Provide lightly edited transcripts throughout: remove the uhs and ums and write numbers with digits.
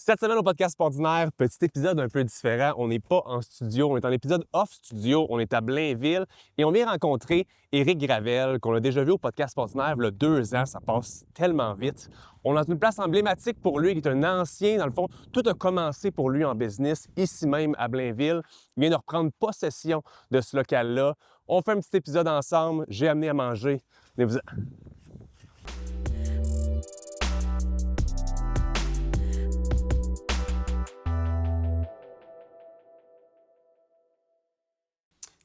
Cette semaine au podcast Ordinaire, petit épisode un peu différent. On n'est pas en studio, on est en épisode off studio, on est à Blainville et on vient rencontrer Éric Gravel, qu'on a déjà vu au podcast Ordinaire il y a 2 ans. Ça passe tellement vite. On est dans une place emblématique pour lui, qui est un ancien, dans le fond. Tout a commencé pour lui en business, ici même à Blainville. Il vient de reprendre possession de ce local-là. On fait un petit épisode ensemble. J'ai amené à manger. Venez-vous-en.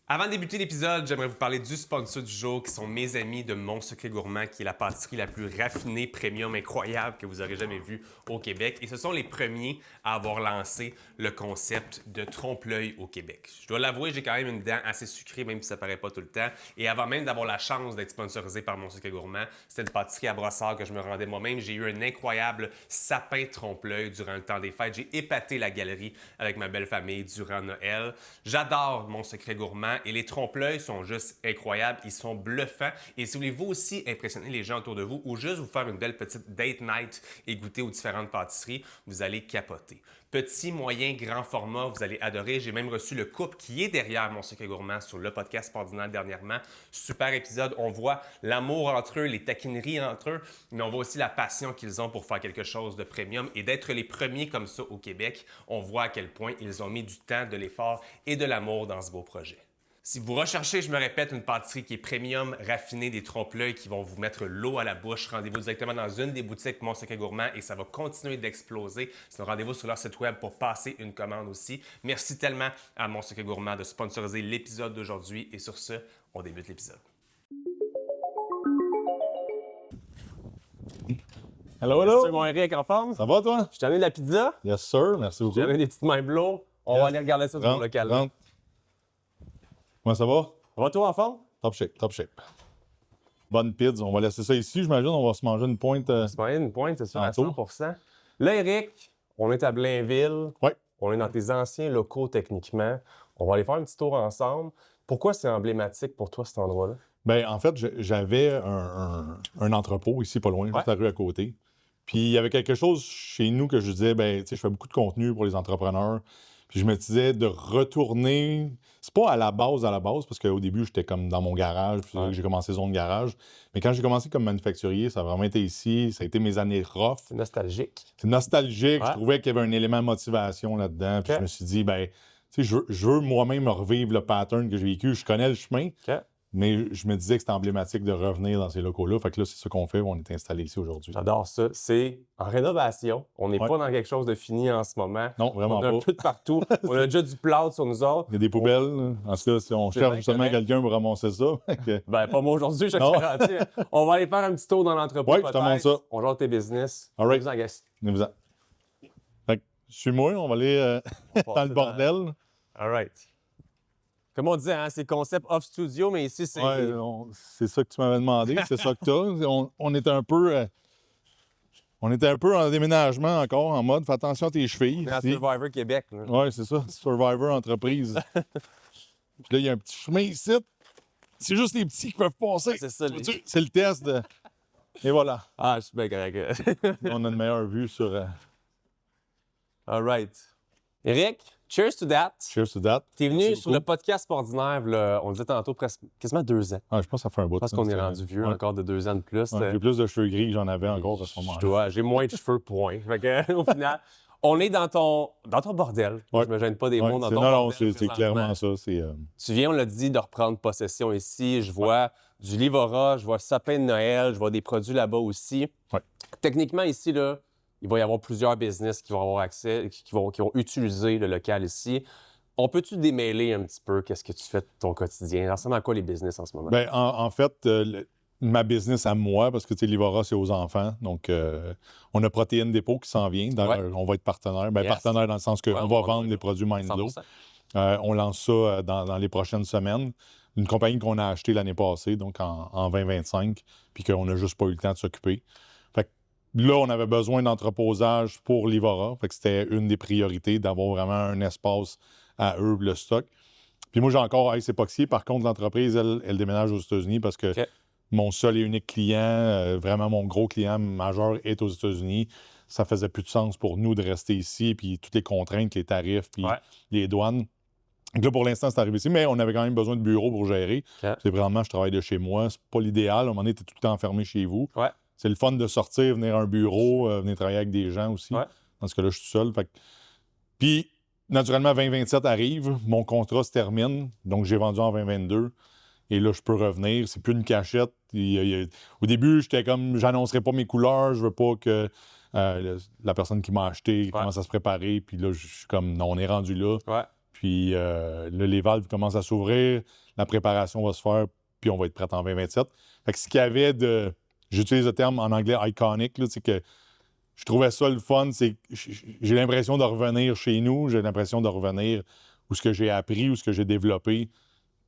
Avant de débuter l'épisode, j'aimerais vous parler du sponsor du jour, qui sont mes amis de Mon Secret Gourmand, qui est la pâtisserie la plus raffinée, premium, incroyable que vous aurez jamais vue au Québec. Et ce sont les premiers à avoir lancé le concept de trompe-l'œil au Québec. Je dois l'avouer, j'ai quand même une dent assez sucrée, même si ça paraît pas tout le temps. Et avant même d'avoir la chance d'être sponsorisé par Mon Secret Gourmand, c'était une pâtisserie à Brossard que je me rendais moi-même. J'ai eu un incroyable sapin trompe-l'œil durant le temps des fêtes. J'ai épaté la galerie avec ma belle famille durant Noël. J'adore Mon Secret Gourmand. Et les trompe-l'œil sont juste incroyables, ils sont bluffants. Et si vous voulez vous aussi impressionner les gens autour de vous ou juste vous faire une belle petite date night et goûter aux différentes pâtisseries, vous allez capoter. Petit, moyen, grand format, vous allez adorer. J'ai même reçu le couple qui est derrière Mon Secret Gourmand sur le podcast Ordinaire dernièrement. Super épisode, on voit l'amour entre eux, les taquineries entre eux, mais on voit aussi la passion qu'ils ont pour faire quelque chose de premium et d'être les premiers comme ça au Québec. On voit à quel point ils ont mis du temps, de l'effort et de l'amour dans ce beau projet. Si vous recherchez, je me répète, une pâtisserie qui est premium, raffinée, des trompe-l'œil qui vont vous mettre l'eau à la bouche, rendez-vous directement dans une des boutiques Mon Secret Gourmand et ça va continuer d'exploser. Sinon, rendez-vous sur leur site web pour passer une commande aussi. Merci tellement à Mon Secret Gourmand de sponsoriser l'épisode d'aujourd'hui et sur ce, on débute l'épisode. Hello, hello! Salut mon Eric, en forme? Ça va, toi? Je t'ai amené de la pizza, Yes, sir. Merci beaucoup. j'ai amené des petites mains bleues. On va aller regarder ça sur le local. Rentre. Comment ça va? Va toi en forme? Top shape, top shape. Bonne pizza. On va laisser ça ici. J'imagine on va se manger une pointe. C'est pas une pointe, c'est sûr, à Tantôt. 100%. Là, Eric, on est à Blainville. Ouais. On est dans tes anciens locaux, techniquement. On va aller faire un petit tour ensemble. Pourquoi c'est emblématique pour toi, cet endroit-là? Bien, en fait, j'avais un entrepôt ici, pas loin, juste la rue à côté. Puis il y avait quelque chose chez nous que je disais, ben, tu sais, je fais beaucoup de contenu pour les entrepreneurs. Puis je me disais de retourner, c'est pas à la base, parce qu'au début, j'étais comme dans mon garage, puis j'ai commencé zone garage. Mais quand j'ai commencé comme manufacturier, ça a vraiment été ici, ça a été mes années rough. C'est nostalgique. C'est nostalgique, Ouais. je trouvais qu'il y avait un élément de motivation là-dedans. Puis OK. je me suis dit, ben, tu sais, je veux moi-même revivre le pattern que j'ai vécu. Je connais le chemin, OK. mais je me disais que c'était emblématique de revenir dans ces locaux-là. Fait que là, c'est ce qu'on fait, on est installé ici aujourd'hui. J'adore ça. C'est en rénovation. On n'est Ouais. pas dans quelque chose de fini en ce moment. Non, vraiment On a un pas. peu de partout. On a déjà du plâtre sur nous autres. Il y a des poubelles. Là. En tout cas, si on C'est cherche bien justement correct. quelqu'un pour ramasser ça. Fait que- Ben, pas moi aujourd'hui, je te Non. garantis. On va aller faire un petit tour dans l'entrepôt. Ouais, je te montre ça. On genre tes business. All right. Venez-vous-en, guys. Venez-vous-en. Fait que, suis-moi, on va aller dans le bordel. All right. Comme on disait, hein, c'est concept off studio, mais ici, c'est... Ouais, c'est ça que tu m'avais demandé, c'est ça que t'as. On était un peu... on était un peu en déménagement encore, en mode, fais attention à tes chevilles. Dans ici. Survivor Québec. Là. Ouais, c'est ça, Survivor entreprise. Puis là, il y a un petit chemin ici. C'est juste les petits qui peuvent passer. C'est ça, Tu vois-tu? C'est le test de... Et voilà. Ah, je suis bien correct. On a une meilleure vue sur... All right. Eric, cheers to that. Cheers to that. T'es venu Merci sur le beaucoup. podcast Ordinaire, là, on le disait tantôt, presque quasiment 2 ans. Ah, je pense que ça fait un bout. Je pense qu'on est rendu vieux, Ouais. encore de 2 ans de plus. Ouais, j'ai plus de cheveux gris que j'en avais encore à ce moment-là. J'ai moins de cheveux, point. Fait que, au final, on est dans ton bordel. Ouais. Je me gêne pas des Ouais, mots dans c'est- ton non, non, bordel. c'est présentement. clairement ça. C'est, Tu viens, on l'a dit, de reprendre possession ici. Je vois du Livora, je vois sapin de Noël, je vois des produits là-bas aussi. Ouais. Techniquement, ici, là, il va y avoir plusieurs business qui vont avoir accès, qui vont utiliser le local ici. On peut-tu démêler un petit peu qu'est-ce que tu fais de ton quotidien? Ça ressemble à quoi les business en ce moment? ben, en fait, ma business à moi, parce que tu sais, Livora, c'est aux enfants. Donc, on a Protéines Dépôt qui s'en vient. On va être partenaire. Ben, Yes. partenaire dans le sens qu'on Ouais, va vendre des produits Mindlow. 100%. On lance ça dans les prochaines semaines. Une compagnie qu'on a achetée l'année passée, donc en 2025, puis qu'on n'a juste pas eu le temps de s'occuper. Fait que là, on avait besoin d'entreposage pour Livora. Fait que c'était une des priorités d'avoir vraiment un espace à eux, le stock. Puis moi, j'ai encore Ice Epoxy. Par contre, l'entreprise, elle déménage aux États-Unis parce que OK. mon seul et unique client, vraiment mon gros client majeur est aux États-Unis. ça faisait plus de sens pour nous de rester ici, puis toutes les contraintes, les tarifs, puis les douanes. Donc là, pour l'instant, c'est arrivé ici, mais on avait quand même besoin de bureau pour gérer. C'est vraiment, je travaille de chez moi. C'est pas l'idéal. À un moment donné, tu es tout le temps enfermé chez vous. C'est le fun de sortir, venir à un bureau, venir travailler avec des gens aussi. Dans ce cas-là, je suis seul. Puis, naturellement, 2027 arrive. Mon contrat se termine. Donc, j'ai vendu en 2022. Et là, je peux revenir. C'est plus une cachette. Au début, j'étais comme, j'annoncerai pas mes couleurs. Je veux pas que la personne qui m'a acheté commence à se préparer. Puis là, je suis comme, non, on est rendu là. Puis là, les valves commencent à s'ouvrir, la préparation va se faire, puis on va être prêt en 2027. Fait que ce qu'il y avait de... J'utilise le terme en anglais « iconic », c'est que je trouvais ça le fun, c'est que j'ai l'impression de revenir chez nous, j'ai l'impression de revenir où ce que j'ai appris, où ce que j'ai développé,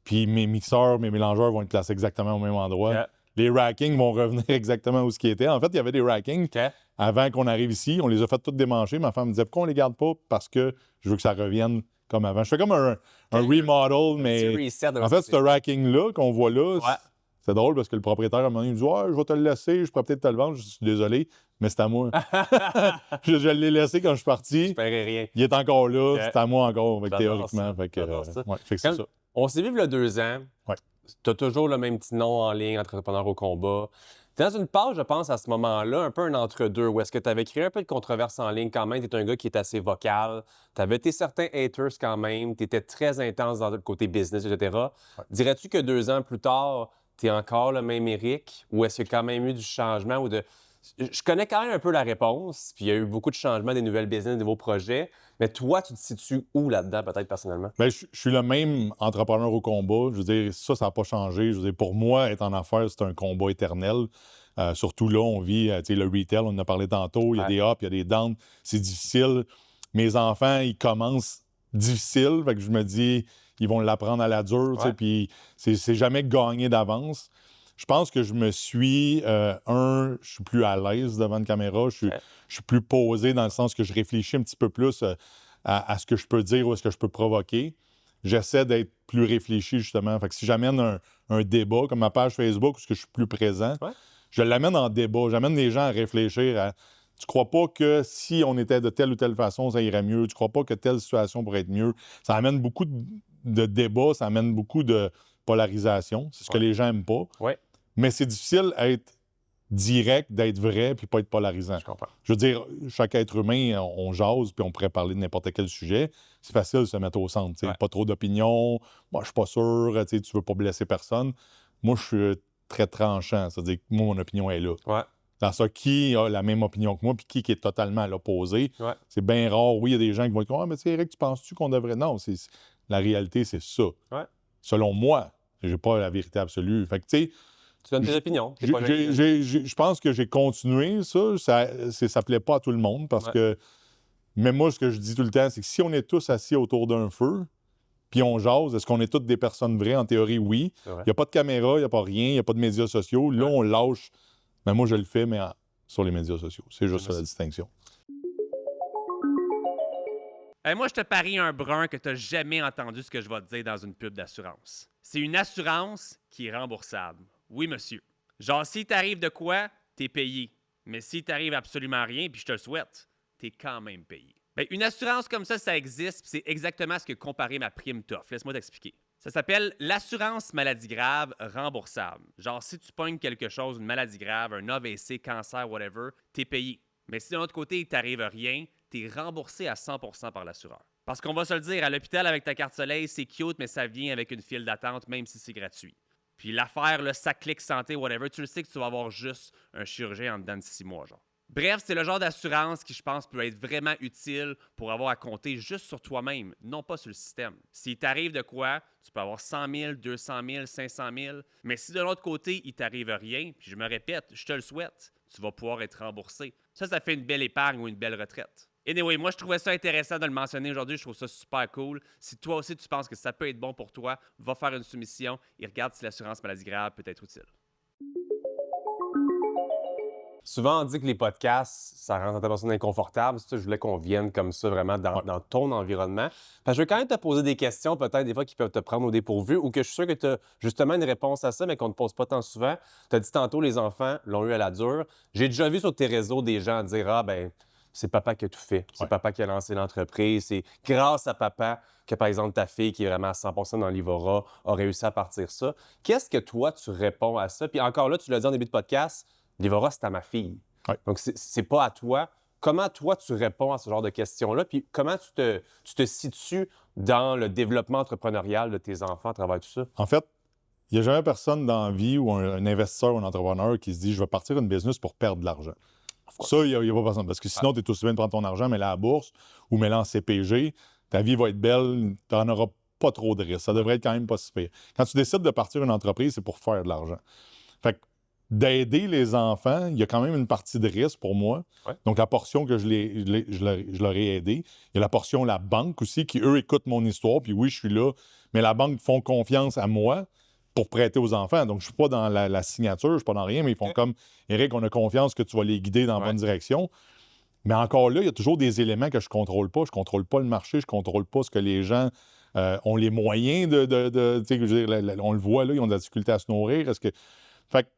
puis mes mixeurs, mes mélangeurs vont être placés exactement au même endroit. Les rackings vont revenir exactement où ce qui était. En fait, il y avait des rackings avant qu'on arrive ici, on les a fait toutes démancher. Ma femme me disait « Pourquoi on les garde pas? » Parce que je veux que ça revienne comme avant. Je fais comme un remodel, mais en fait, ce racking-là qu'on voit là, c'est drôle parce que le propriétaire, à un moment donné, il me dit « Ouais, je vais te le laisser, je pourrais peut-être te le vendre. » Je suis désolé, mais c'est à moi. je l'ai laissé quand je suis parti. Je paierai rien. Il est encore là, c'est à moi encore, théoriquement. Fait que c'est ça. On s'est vu il y a 2 ans. Tu as toujours le même petit nom en ligne, Entrepreneur au combat. Tu es dans une page, je pense, à ce moment-là, un peu un entre-deux, où est-ce que tu avais créé un peu de controverse en ligne quand même. Tu es un gars qui est assez vocal. Tu avais tes certains haters quand même. Tu étais très intense dans le côté business, etc. Dirais-tu que 2 ans plus tard, tu es encore le même Éric? Ou est-ce qu'il y a quand même eu du changement? Je connais quand même un peu la réponse, puis il y a eu beaucoup de changements, des nouvelles business, des nouveaux projets. Mais toi, tu te situes où là-dedans, peut-être personnellement? Bien, je suis le même entrepreneur au combat. Je veux dire, ça n'a pas changé. Je veux dire, pour moi, être en affaires, c'est un combat éternel. Surtout là, on vit, tu sais, le retail, on en a parlé tantôt. Il y a des ups, il y a des downs. C'est difficile. Mes enfants, ils commencent difficile. Fait que je me dis, ils vont l'apprendre à la dure, tu sais, puis c'est jamais gagné d'avance. Je pense que je me suis, je suis plus à l'aise devant une caméra, je suis plus posé dans le sens que je réfléchis un petit peu plus à ce que je peux dire ou à ce que je peux provoquer. J'essaie d'être plus réfléchi, justement. Fait que si j'amène un débat, comme ma page Facebook, où je suis plus présent, je l'amène en débat. J'amène les gens à réfléchir à « Tu crois pas que si on était de telle ou telle façon, ça irait mieux? Tu crois pas que telle situation pourrait être mieux? » Ça amène beaucoup de débats, ça amène beaucoup de polarisation. C'est ce que les gens n'aiment pas. Mais c'est difficile d'être direct, d'être vrai, puis pas être polarisant. Je comprends. Je veux dire, chaque être humain, on jase, puis on pourrait parler de n'importe quel sujet. C'est facile de se mettre au centre. Pas trop d'opinion. Moi, je suis pas sûr. Tu veux pas blesser personne. Moi, je suis très tranchant. C'est-à-dire que moi, mon opinion est là. Dans ça, qui a la même opinion que moi, puis qui est totalement à l'opposé. C'est bien rare. Oui, il y a des gens qui vont dire « Ah, mais tu sais, Éric, tu penses-tu qu'on devrait... » Non, la réalité, c'est ça. Selon moi, j'ai pas la vérité absolue. Fait que, tu sais, tu donnes tes opinions. Je pense que j'ai continué ça. Ça plaît pas à tout le monde parce que... Mais moi, ce que je dis tout le temps, c'est que si on est tous assis autour d'un feu, puis on jase, est-ce qu'on est toutes des personnes vraies? En théorie, oui. Il n'y a pas de caméra, il n'y a pas rien, il n'y a pas de médias sociaux. Là, on lâche. Mais moi, je le fais, mais sur les médias sociaux. C'est juste ça la distinction. Moi, je te parie un brun que tu n'as jamais entendu ce que je vais te dire dans une pub d'assurance. C'est une assurance qui est remboursable. Oui, monsieur. Genre, si t'arrive de quoi, t'es payé. Mais si t'arrive absolument rien, puis je te le souhaite, t'es quand même payé. Bien, une assurance comme ça existe, puis c'est exactement ce que comparer ma prime t'offre. Laisse-moi t'expliquer. Ça s'appelle l'assurance maladie grave remboursable. Genre, si tu pognes quelque chose, une maladie grave, un AVC, cancer, whatever, t'es payé. Mais si de l'autre côté, il t'arrive rien, t'es remboursé à 100% par l'assureur. Parce qu'on va se le dire, à l'hôpital avec ta carte soleil, c'est cute, mais ça vient avec une file d'attente, même si c'est gratuit. Puis l'affaire, le sac clic santé, whatever, tu le sais que tu vas avoir juste un chirurgien en dedans de 6 mois, genre. Bref, c'est le genre d'assurance qui, je pense, peut être vraiment utile pour avoir à compter juste sur toi-même, non pas sur le système. S'il t'arrive de quoi, tu peux avoir 100 000, 200 000, 500 000, mais si de l'autre côté, il t'arrive rien, puis je me répète, je te le souhaite, tu vas pouvoir être remboursé. Ça fait une belle épargne ou une belle retraite. Anyway, moi, je trouvais ça intéressant de le mentionner aujourd'hui. Je trouve ça super cool. Si toi aussi, tu penses que ça peut être bon pour toi, va faire une soumission et regarde si l'assurance maladie grave peut être utile. Souvent, on dit que les podcasts, ça rend ta personne inconfortable. C'est ça, je voulais qu'on vienne comme ça, vraiment, dans ton environnement. Parce que je vais quand même te poser des questions, peut-être, des fois, qui peuvent te prendre au dépourvu ou que je suis sûr que tu as justement une réponse à ça, mais qu'on ne te pose pas tant souvent. Tu as dit tantôt, les enfants l'ont eu à la dure. J'ai déjà vu sur tes réseaux des gens dire, ah, ben c'est papa qui a tout fait. C'est papa qui a lancé l'entreprise. C'est grâce à papa que, par exemple, ta fille, qui est vraiment à 100% dans l'Ivora, a réussi à partir ça. Qu'est-ce que toi, tu réponds à ça? Puis encore là, tu l'as dit en début de podcast, l'Ivora, c'est à ma fille. Ouais. Donc, c'est pas à toi. Comment, toi, tu réponds à ce genre de questions-là? Puis comment tu te situes dans le développement entrepreneurial de tes enfants à travers tout ça? En fait, il n'y a jamais personne dans la vie ou un investisseur ou un entrepreneur qui se dit « je vais partir une business pour perdre de l'argent ». Ça, il n'y a pas personne. Parce que sinon, tu es aussi bien de prendre ton argent, mets-le à la bourse ou mets-le en CPG. Ta vie va être belle, tu n'en auras pas trop de risques. Ça devrait être quand même pas si pire. Quand tu décides de partir une entreprise, c'est pour faire de l'argent. Fait que d'aider les enfants, il y a quand même une partie de risque pour moi. Ouais. Donc, la portion que je leur ai aidé. Il y a la portion la banque aussi, qui, eux, écoutent mon histoire. Puis oui, je suis là. Mais la banque font confiance à moi pour prêter aux enfants. Donc, je ne suis pas dans la signature, je ne suis pas dans rien, mais ils font comme « Éric, on a confiance que tu vas les guider dans la bonne direction ». Mais encore là, il y a toujours des éléments que je ne contrôle pas. Je ne contrôle pas le marché, je ne contrôle pas ce que les gens ont les moyens de tu sais, je veux dire, on le voit là, ils ont de la difficulté à se nourrir. Fait que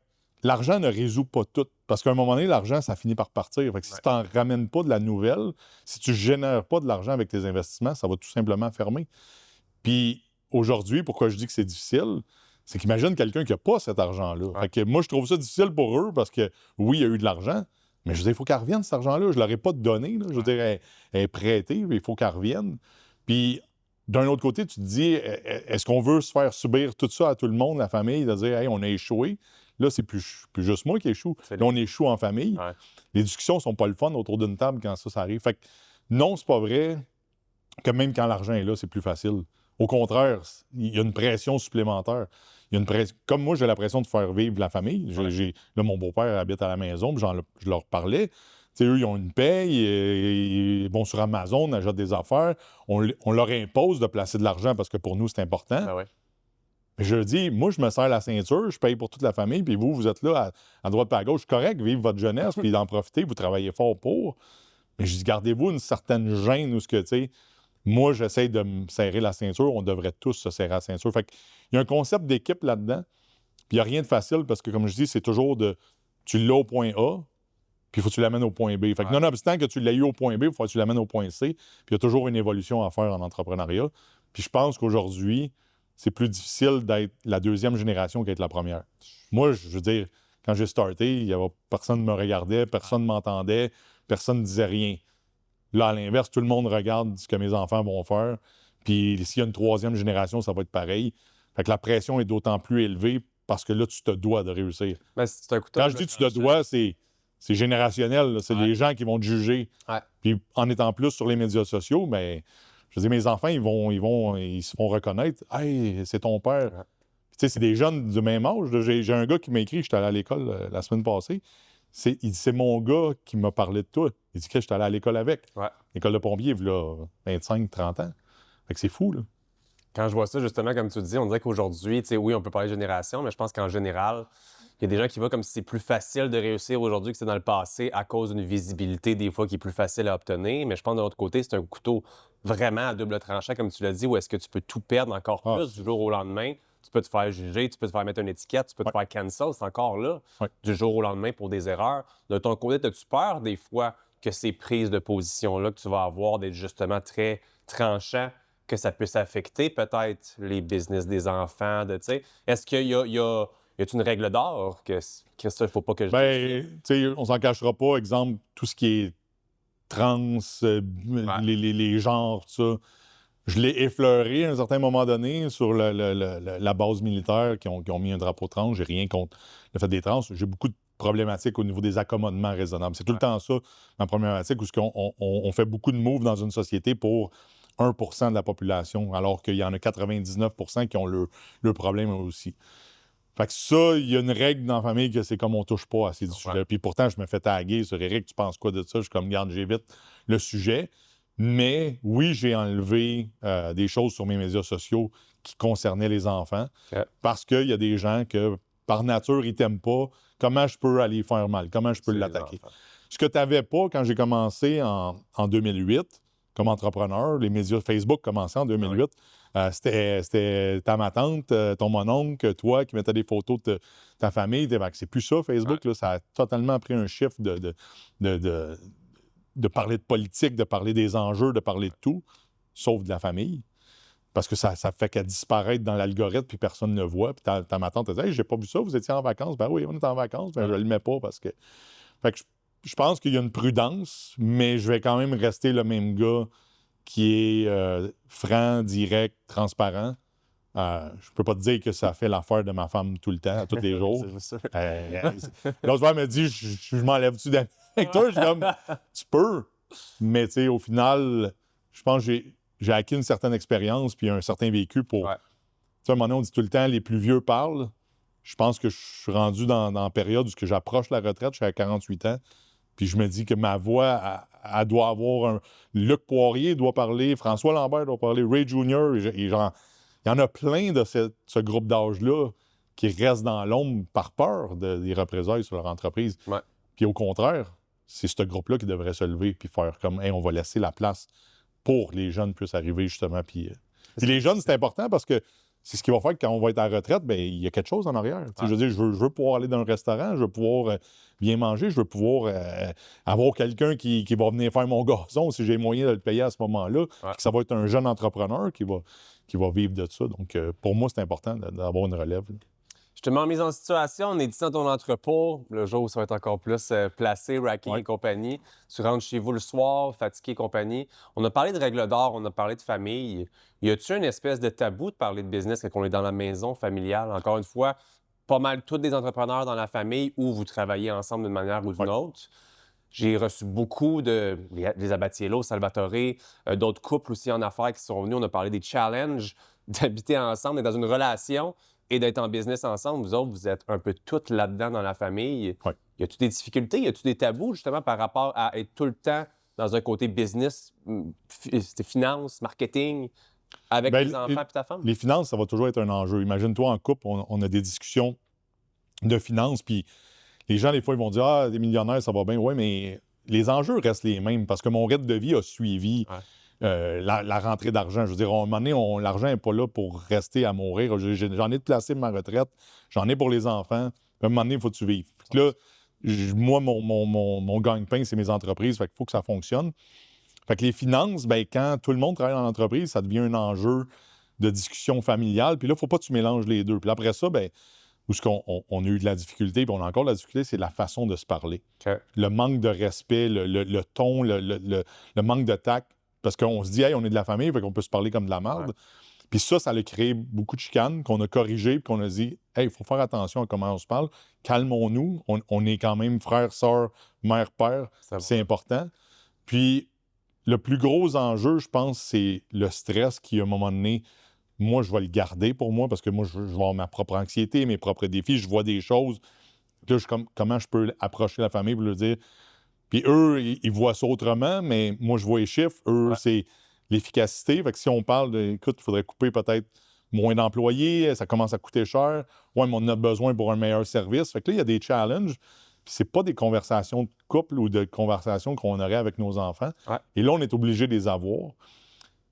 l'argent ne résout pas tout. Parce qu'à un moment donné, l'argent, ça finit par partir. Fait que si tu n'en ramènes pas de la nouvelle, si tu ne génères pas de l'argent avec tes investissements, ça va tout simplement fermer. Puis aujourd'hui, pourquoi je dis que c'est difficile, c'est qu'imagine quelqu'un qui n'a pas cet argent-là. Ouais. Fait que moi, je trouve ça difficile pour eux parce que, oui, il y a eu de l'argent, mais je veux dire, il faut qu'elle revienne, cet argent-là. Je ne l'aurais pas donné. Là. Je veux dire, elle est prêtée, mais il faut qu'elle revienne. Puis, d'un autre côté, tu te dis, est-ce qu'on veut se faire subir tout ça à tout le monde, la famille, de dire, hey, on a échoué? Là, c'est plus juste moi qui échoue. Là, on échoue en famille. Ouais. Les discussions ne sont pas le fun autour d'une table quand ça arrive. Fait que non, c'est pas vrai que même quand l'argent est là, c'est plus facile. Au contraire, il y a une pression supplémentaire. Il y a une pression. Comme moi, j'ai la pression de faire vivre la famille. Là, mon beau-père habite à la maison, puis je leur parlais. T'sais, eux, ils ont une paye, ils vont sur Amazon, achètent des affaires. On leur impose de placer de l'argent parce que pour nous, c'est important. Ben ouais. Mais je dis, moi, je me serre la ceinture, je paye pour toute la famille, puis vous êtes là à droite et à gauche. C'est correct, vivre votre jeunesse, puis d'en profiter, vous travaillez fort pour. Mais je dis, gardez-vous une certaine gêne où ce que, tu sais, moi, j'essaie de me serrer la ceinture. On devrait tous se serrer la ceinture. Fait qu'il y a un concept d'équipe là-dedans. Puis il n'y a rien de facile parce que, comme je dis, c'est toujours tu l'as au point A, puis il faut que tu l'amènes au point B. Fait que nonobstant que tu l'aies eu au point B, il faut que tu l'amènes au point C. Puis il y a toujours une évolution à faire en entrepreneuriat. Puis je pense qu'aujourd'hui, c'est plus difficile d'être la deuxième génération qu'être la première. Moi, je veux dire, quand j'ai starté, personne ne me regardait, personne ne m'entendait, personne ne disait rien. Là, à l'inverse, tout le monde regarde ce que mes enfants vont faire. Puis s'il y a une troisième génération, ça va être pareil. Fait que la pression est d'autant plus élevée parce que là, tu te dois de réussir. Ben, c'est un couteau. Quand je dis tu te dois, c'est générationnel. Là. C'est les gens qui vont te juger. Ouais. Puis en étant plus sur les médias sociaux, mais je veux dire, mes enfants, ils se font reconnaître. « Hey, c'est ton père. Ouais. » Tu sais, c'est des jeunes du même âge. Là. J'ai un gars qui m'a écrit, j'étais allé à l'école la semaine passée. Il dit, c'est mon gars qui m'a parlé de toi. Il dit que j'étais allé à l'école avec. Ouais. L'école de pompiers, il y a 25-30 ans. Fait que c'est fou, là. Quand je vois ça, justement, comme tu dis, on dirait qu'aujourd'hui, tu sais, oui, on peut parler de génération, mais je pense qu'en général, il y a des gens qui voient comme si c'est plus facile de réussir aujourd'hui que c'est dans le passé à cause d'une visibilité, des fois, qui est plus facile à obtenir. Mais je pense, de l'autre côté, c'est un couteau vraiment à double tranchant, comme tu l'as dit, où est-ce que tu peux tout perdre encore plus du jour au lendemain. Tu peux te faire juger, tu peux te faire mettre une étiquette, tu peux te faire cancel, c'est encore là, du jour au lendemain pour des erreurs. De ton côté, as-tu peur des fois que ces prises de position-là que tu vas avoir d'être justement très tranchant, que ça puisse affecter peut-être les business des enfants, est-ce qu'il y a une règle d'or que ça, il ne faut pas que je Ben, tu sais, on s'en cachera pas. Exemple, tout ce qui est trans, les genres, tout ça. Je l'ai effleuré à un certain moment donné sur la base militaire qui ont mis un drapeau trans. J'ai rien contre le fait des trans. J'ai beaucoup de problématiques au niveau des accommodements raisonnables. C'est tout le temps ça, ma problématique, où on fait beaucoup de moves dans une société pour 1 % de la population, alors qu'il y en a 99 % qui ont le problème aussi. Fait que ça, il y a une règle dans la famille que c'est comme on touche pas à ces sujets. Puis pourtant, je me fais taguer sur Éric, tu penses quoi de ça? Je suis comme, garde, j'évite le sujet. Mais oui, j'ai enlevé des choses sur mes médias sociaux qui concernaient les enfants parce qu'il y a des gens que, par nature, ils t'aiment pas comment je peux aller faire mal, comment je peux l'attaquer. Ce que tu n'avais pas quand j'ai commencé en 2008 comme entrepreneur, les médias Facebook commençaient en 2008, c'était ta tante, ton mononcle, toi qui mettais des photos de ta famille. C'est plus ça, Facebook. Là, ça a totalement pris un chiffre de parler de politique, de parler des enjeux, de parler de tout, sauf de la famille. Parce que ça fait qu'elle disparaître dans l'algorithme, puis personne ne le voit. Puis ta tante te dit « Hey, j'ai pas vu ça, vous étiez en vacances. » Ben oui, on est en vacances, mais je le mets pas parce que... Fait que je pense qu'il y a une prudence, mais je vais quand même rester le même gars qui est franc, direct, transparent. Je peux pas te dire que ça fait l'affaire de ma femme tout le temps, tous les jours. L'autre fois, elle me dit « Je m'enlève-tu d'amis avec toi? » Je suis comme « Tu peux. » Mais tu sais, au final, je pense que j'ai acquis une certaine expérience puis un certain vécu pour... Tu sais, à un moment donné, on dit tout le temps « Les plus vieux parlent. » Je pense que je suis rendu dans la période où j'approche la retraite, je suis à 48 ans. Puis je me dis que ma voix, elle doit avoir un... Luc Poirier doit parler, François Lambert doit parler, Ray Jr. Et genre, il y en a plein de ce groupe d'âge-là qui restent dans l'ombre par peur des représailles sur leur entreprise. Puis au contraire, c'est ce groupe-là qui devrait se lever puis faire comme, hey, on va laisser la place pour que les jeunes puissent arriver justement. Puis les jeunes, c'est important parce que c'est ce qui va faire que quand on va être à la retraite, bien, il y a quelque chose en arrière. Je veux dire, je veux pouvoir aller dans un restaurant, je veux pouvoir bien manger, je veux pouvoir avoir quelqu'un qui va venir faire mon gazon si j'ai moyen de le payer à ce moment-là. Que ça va être un jeune entrepreneur qui va vivre de ça. Donc, pour moi, c'est important d'avoir une relève. Là. Je te mets en mise en situation, on est ici dans ton entrepôt, le jour où ça va être encore plus placé, racking et compagnie. Tu rentres chez vous le soir, fatigué et compagnie. On a parlé de règles d'or, on a parlé de famille. Y a-tu une espèce de tabou de parler de business quand on est dans la maison familiale? Encore une fois, pas mal tous des entrepreneurs dans la famille où vous travaillez ensemble d'une manière ou d'une autre. J'ai reçu beaucoup des Abatiello, Salvatore, d'autres couples aussi en affaires qui sont venus. On a parlé des challenges d'habiter ensemble et dans une relation et d'être en business ensemble. Vous autres, vous êtes un peu toutes là-dedans dans la famille. Y a-tu des difficultés? Y a-tu des tabous, justement, par rapport à être tout le temps dans un côté business, finance, marketing, avec tes enfants et ta femme? Les finances, ça va toujours être un enjeu. Imagine-toi, en couple, on a des discussions de finances, puis les gens, des fois, ils vont dire « Ah, des millionnaires, ça va bien. » Oui, mais les enjeux restent les mêmes parce que mon rythme de vie a suivi la rentrée d'argent. Je veux dire, à un moment donné, l'argent n'est pas là pour rester à mourir. J'en ai de placé pour ma retraite, j'en ai pour les enfants. À un moment donné, il faut que tu vives. Puis là, moi, mon gagne-pain, c'est mes entreprises. Fait qu'il faut que ça fonctionne. Fait que les finances, bien, quand tout le monde travaille dans l'entreprise, ça devient un enjeu de discussion familiale. Puis là, il ne faut pas que tu mélanges les deux. Puis après ça, bien, où on a eu de la difficulté, puis on a encore de la difficulté, c'est la façon de se parler. Le manque de respect, le ton, le manque de tact. Parce qu'on se dit, hey, on est de la famille, fait qu'on peut se parler comme de la merde. Puis ça a créé beaucoup de chicanes qu'on a corrigées, puis qu'on a dit, hey, il faut faire attention à comment on se parle. Calmons-nous. On est quand même frère, sœur, mère, père. C'est important. Puis le plus gros enjeu, je pense, c'est le stress qui, à un moment donné, moi, je vais le garder pour moi parce que moi, je vais avoir ma propre anxiété, mes propres défis. Je vois des choses. Là, comment je peux approcher la famille pour leur dire. Puis eux, ils voient ça autrement, mais moi, je vois les chiffres. Eux, c'est l'efficacité. Fait que si on parle de, écoute, il faudrait couper peut-être moins d'employés, ça commence à coûter cher. Ouais, mais on a besoin pour un meilleur service. Fait que là, il y a des challenges. Puis c'est pas des conversations de couple ou de conversations qu'on aurait avec nos enfants. Et là, on est obligé de les avoir.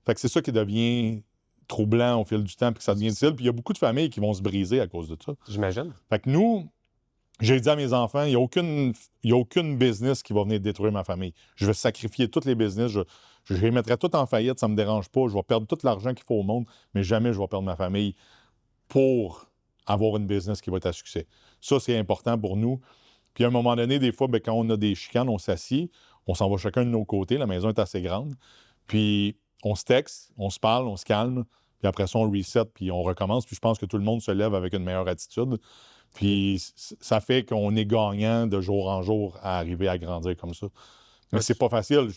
Fait que c'est ça qui devient troublant au fil du temps, puis que ça devient difficile. Puis il y a beaucoup de familles qui vont se briser à cause de ça. J'imagine. Fait que nous, j'ai dit à mes enfants, il n'y a aucune business qui va venir détruire ma famille. Je vais sacrifier tous les business. Je les mettrai tout en faillite, ça ne me dérange pas. Je vais perdre tout l'argent qu'il faut au monde, mais jamais je vais perdre ma famille pour avoir une business qui va être à succès. Ça, c'est important pour nous. Puis à un moment donné, des fois, bien, quand on a des chicanes, on s'assied, on s'en va chacun de nos côtés. La maison est assez grande. Puis on se texte, on se parle, on se calme. Puis après ça, on reset, puis on recommence. Puis je pense que tout le monde se lève avec une meilleure attitude. Puis ça fait qu'on est gagnant de jour en jour à arriver à grandir comme ça. Mais c'est pas facile.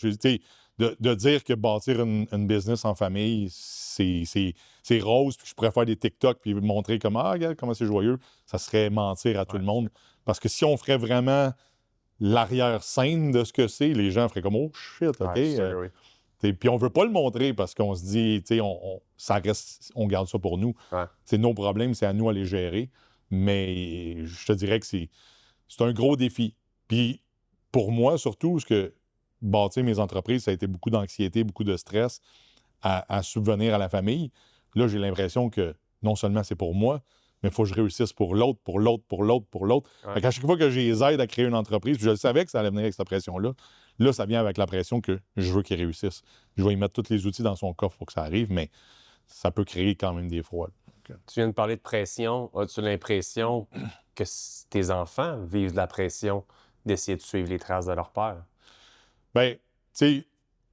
De dire que bâtir une business en famille, c'est rose, puis je pourrais faire des TikTok puis montrer comment, regarde comment c'est joyeux, ça serait mentir à tout le monde. Parce que si on ferait vraiment l'arrière-scène de ce que c'est, les gens feraient comme « Oh shit, OK? Puis on veut pas le montrer parce qu'on se dit, on garde ça pour nous. C'est nos problèmes, c'est à nous à les gérer. Mais je te dirais que c'est c'est un gros défi. Puis pour moi, surtout, ce que bâtir mes entreprises, ça a été beaucoup d'anxiété, beaucoup de stress à subvenir à la famille. Là, j'ai l'impression que non seulement c'est pour moi, mais il faut que je réussisse pour l'autre, pour l'autre, pour l'autre, pour l'autre. Ouais. Fait qu'à chaque fois que je les aide à créer une entreprise, puis je savais que ça allait venir avec cette pression-là, là, ça vient avec la pression que je veux qu'ils réussissent. Je vais y mettre tous les outils dans son coffre pour que ça arrive, mais ça peut créer quand même des fois. Tu viens de parler de pression. As-tu l'impression que tes enfants vivent de la pression d'essayer de suivre les traces de leur père? Bien, tu sais,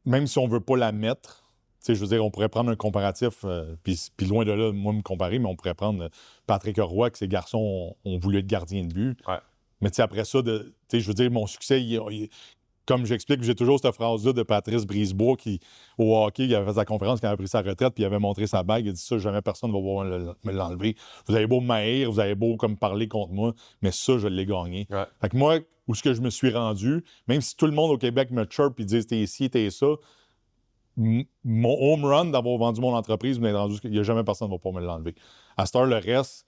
même si on ne veut pas la mettre, tu sais, je veux dire, on pourrait prendre un comparatif, puis loin de là, moi, me comparer, mais on pourrait prendre Patrick Roy, que ses garçons ont voulu être gardiens de but. Ouais. Mais tu sais, après ça, tu sais, je veux dire, mon succès, comme j'explique, j'ai toujours cette phrase-là de Patrice Brisebois qui, au hockey, il avait fait sa conférence quand il avait pris sa retraite, puis il avait montré sa bague, il a dit ça, jamais personne ne va pouvoir me l'enlever. Vous avez beau m'haïr, vous avez beau comme parler contre moi, mais ça, je l'ai gagné. Ouais. Fait que moi, où est-ce que je me suis rendu, même si tout le monde au Québec me chirpe et disent t'es ici, t'es ça, mon home run d'avoir vendu mon entreprise, mais rendu qu'il n'y a jamais personne qui va pouvoir me l'enlever. À cette heure, le reste,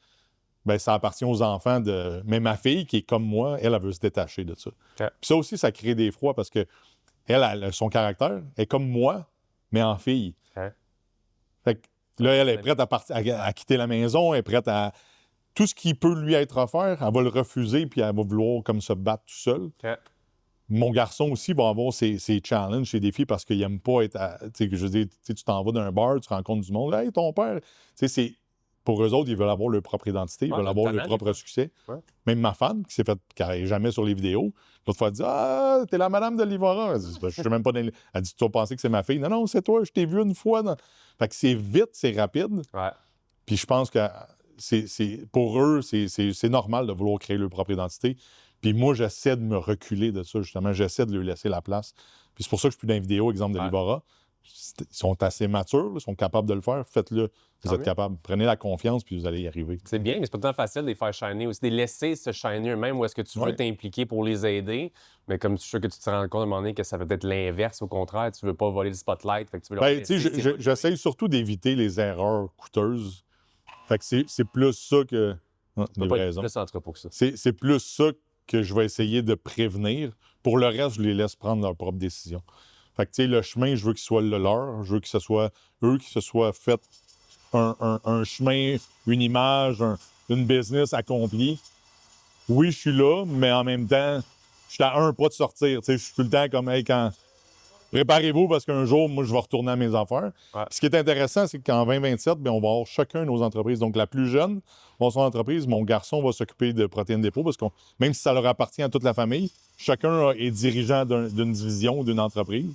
ben, ça appartient aux enfants de. Mais ma fille, qui est comme moi, elle veut se détacher de ça. Okay. Puis ça aussi, ça crée des froids parce que elle, son caractère est comme moi, mais en fille. Okay. Fait que là, elle est prête à quitter la maison, elle est prête à. Tout ce qui peut lui être offert, elle va le refuser, puis elle va vouloir comme se battre tout seul. Okay. Mon garçon aussi va avoir ses challenges, ses défis, parce qu'il n'aime pas être. Tu sais, je veux dire, tu t'en vas d'un bar, tu rencontres du monde. Hey, ton père. Tu sais, c'est. Pour eux autres, ils veulent avoir leur propre identité, ils veulent avoir leur propre succès. Ouais. Même ma femme, qui n'est jamais sur les vidéos, l'autre fois, elle dit ah, t'es la madame de Livora. Elle dit je suis même pas dans les... Elle dit tu vas penser que c'est ma fille. Non, non, c'est toi, je t'ai vu une fois. Fait que c'est vite, c'est rapide. Ouais. Puis je pense que pour eux, c'est normal de vouloir créer leur propre identité. Puis moi, j'essaie de me reculer de ça, justement. J'essaie de leur laisser la place. Puis c'est pour ça que je suis plus dans les vidéos, exemple de Livora. Ils sont assez matures, ils sont capables de le faire. Faites-le, vous êtes capables. Prenez la confiance, puis vous allez y arriver. C'est bien, mais c'est pas tant facile de les faire shiner aussi, de les laisser se shiner eux-mêmes où est-ce que tu veux t'impliquer pour les aider. Mais comme je suis sûr que tu te rends compte à un moment donné que ça va être l'inverse, au contraire, tu veux pas voler le spotlight. Fait que tu veux leur laisser, j'essaie surtout d'éviter les erreurs coûteuses. Fait que c'est plus ça que. Livraison. Plus entrepôt que ça. C'est plus ça que je vais essayer de prévenir. Pour le reste, je les laisse prendre leurs propres décisions. Fait que, tu sais, le chemin, je veux qu'il soit le leur. Je veux que ce soit eux qui se soient fait un chemin, une image, une business accomplie. Oui, je suis là, mais en même temps, je suis à un pas de sortir. Tu sais, je suis tout le temps comme, hey, quand... Préparez-vous parce qu'un jour, moi, je vais retourner à mes affaires. Ouais. Ce qui est intéressant, c'est qu'en 2027, bien, on va avoir chacun nos entreprises. Donc, la plus jeune va avoir son entreprise. Mon garçon va s'occuper de Protéines Dépôt parce que même si ça leur appartient à toute la famille, chacun est dirigeant d'une division ou d'une entreprise.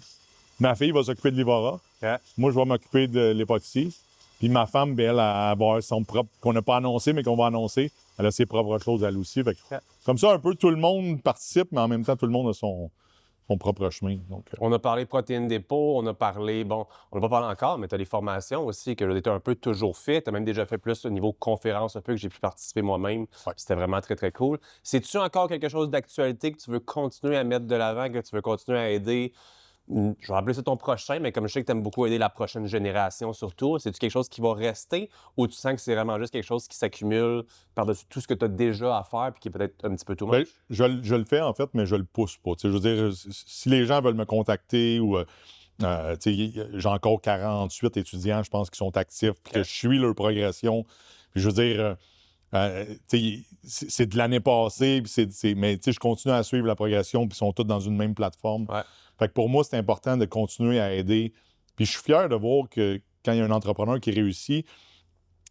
Ma fille va s'occuper de Livora. Ouais. Moi, je vais m'occuper de l'époxy. Puis ma femme, bien, elle va avoir son propre, qu'on n'a pas annoncé, mais qu'on va annoncer. Elle a ses propres choses, elle aussi. Fait que, comme ça, un peu, tout le monde participe, mais en même temps, tout le monde a son propre chemin. Donc, On a parlé Protéines Dépôt, on a parlé, bon, on n'a pas parlé encore, mais tu as des formations aussi que j'ai un peu toujours fait. Tu as même déjà fait plus au niveau conférence, un peu que j'ai pu participer moi-même. Ouais. C'était vraiment très, très cool. C'est-tu encore quelque chose d'actualité que tu veux continuer à mettre de l'avant, que tu veux continuer à aider? Je vais appeler ça ton prochain, mais comme je sais que tu aimes beaucoup aider la prochaine génération surtout, c'est-tu quelque chose qui va rester ou tu sens que c'est vraiment juste quelque chose qui s'accumule par-dessus tout ce que tu as déjà à faire puis qui est peut-être un petit peu tout much? Je le fais en fait, mais je le pousse pas. Je veux dire, si les gens veulent me contacter ou j'ai encore 48 étudiants, je pense, qui sont actifs puis que je suis leur progression. Puis je veux dire, c'est de l'année passée, mais je continue à suivre la progression puis ils sont tous dans une même plateforme. Ouais. Fait que pour moi, c'est important de continuer à aider. Puis je suis fier de voir que quand il y a un entrepreneur qui réussit,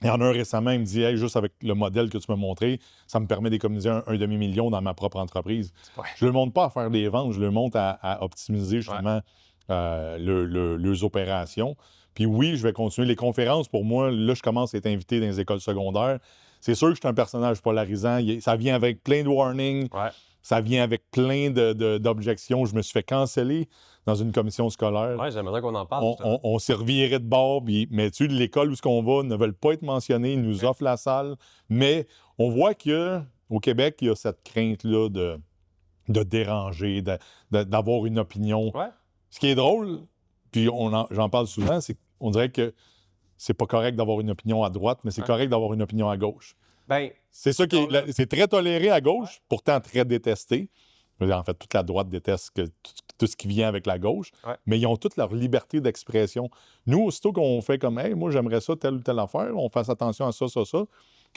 il y en a un récemment, il me dit hey, juste avec le modèle que tu m'as montré, ça me permet d'économiser un demi-million dans ma propre entreprise. Je ne le montre pas à faire des ventes, je le montre à optimiser justement leurs opérations. Puis oui, je vais continuer. Les conférences, pour moi, là, je commence à être invité dans les écoles secondaires. C'est sûr que je suis un personnage polarisant. Ça vient avec plein de warnings. Ouais. Ça vient avec plein d'objections. Je me suis fait canceller dans une commission scolaire. Oui, j'aimerais qu'on en parle. On s'est reviré de bord, mais tu sais, l'école où on va ne veulent pas être mentionnés. Ils nous offrent la salle. Mais on voit qu'au Québec, il y a cette crainte-là de déranger, d'avoir une opinion. Ouais. Ce qui est drôle, puis j'en parle souvent, c'est qu'on dirait que c'est pas correct d'avoir une opinion à droite, mais c'est correct d'avoir une opinion à gauche. Ben, C'est ça qui est, c'est très toléré à gauche, pourtant très détesté. En fait, toute la droite déteste tout ce qui vient avec la gauche, mais ils ont toute leur liberté d'expression. Nous, aussitôt qu'on fait comme, hey, moi, j'aimerais ça, telle ou telle affaire, on fasse attention à ça, ça, ça.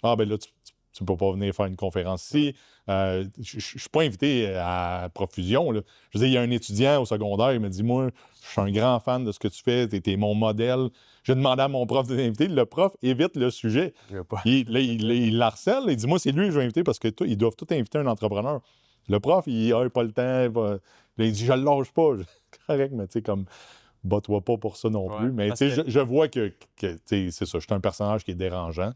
Ah, ben là, tu peux pas venir faire une conférence ici. Je suis pas invité à profusion, là. Je veux dire, il y a un étudiant au secondaire, il me dit, moi, je suis un grand fan de ce que tu fais, t'es mon modèle. J'ai demandé à mon prof de l'inviter. Le prof évite le sujet. Il harcèle. Il dit, moi, c'est lui que je vais inviter parce que ils doivent tous inviter un entrepreneur. Le prof, il n'a pas le temps. Il dit, je le lâche pas. Correct, mais tu sais, comme, bats-toi pas pour ça non plus. Mais tu sais, je vois que c'est ça. Je suis un personnage qui est dérangeant,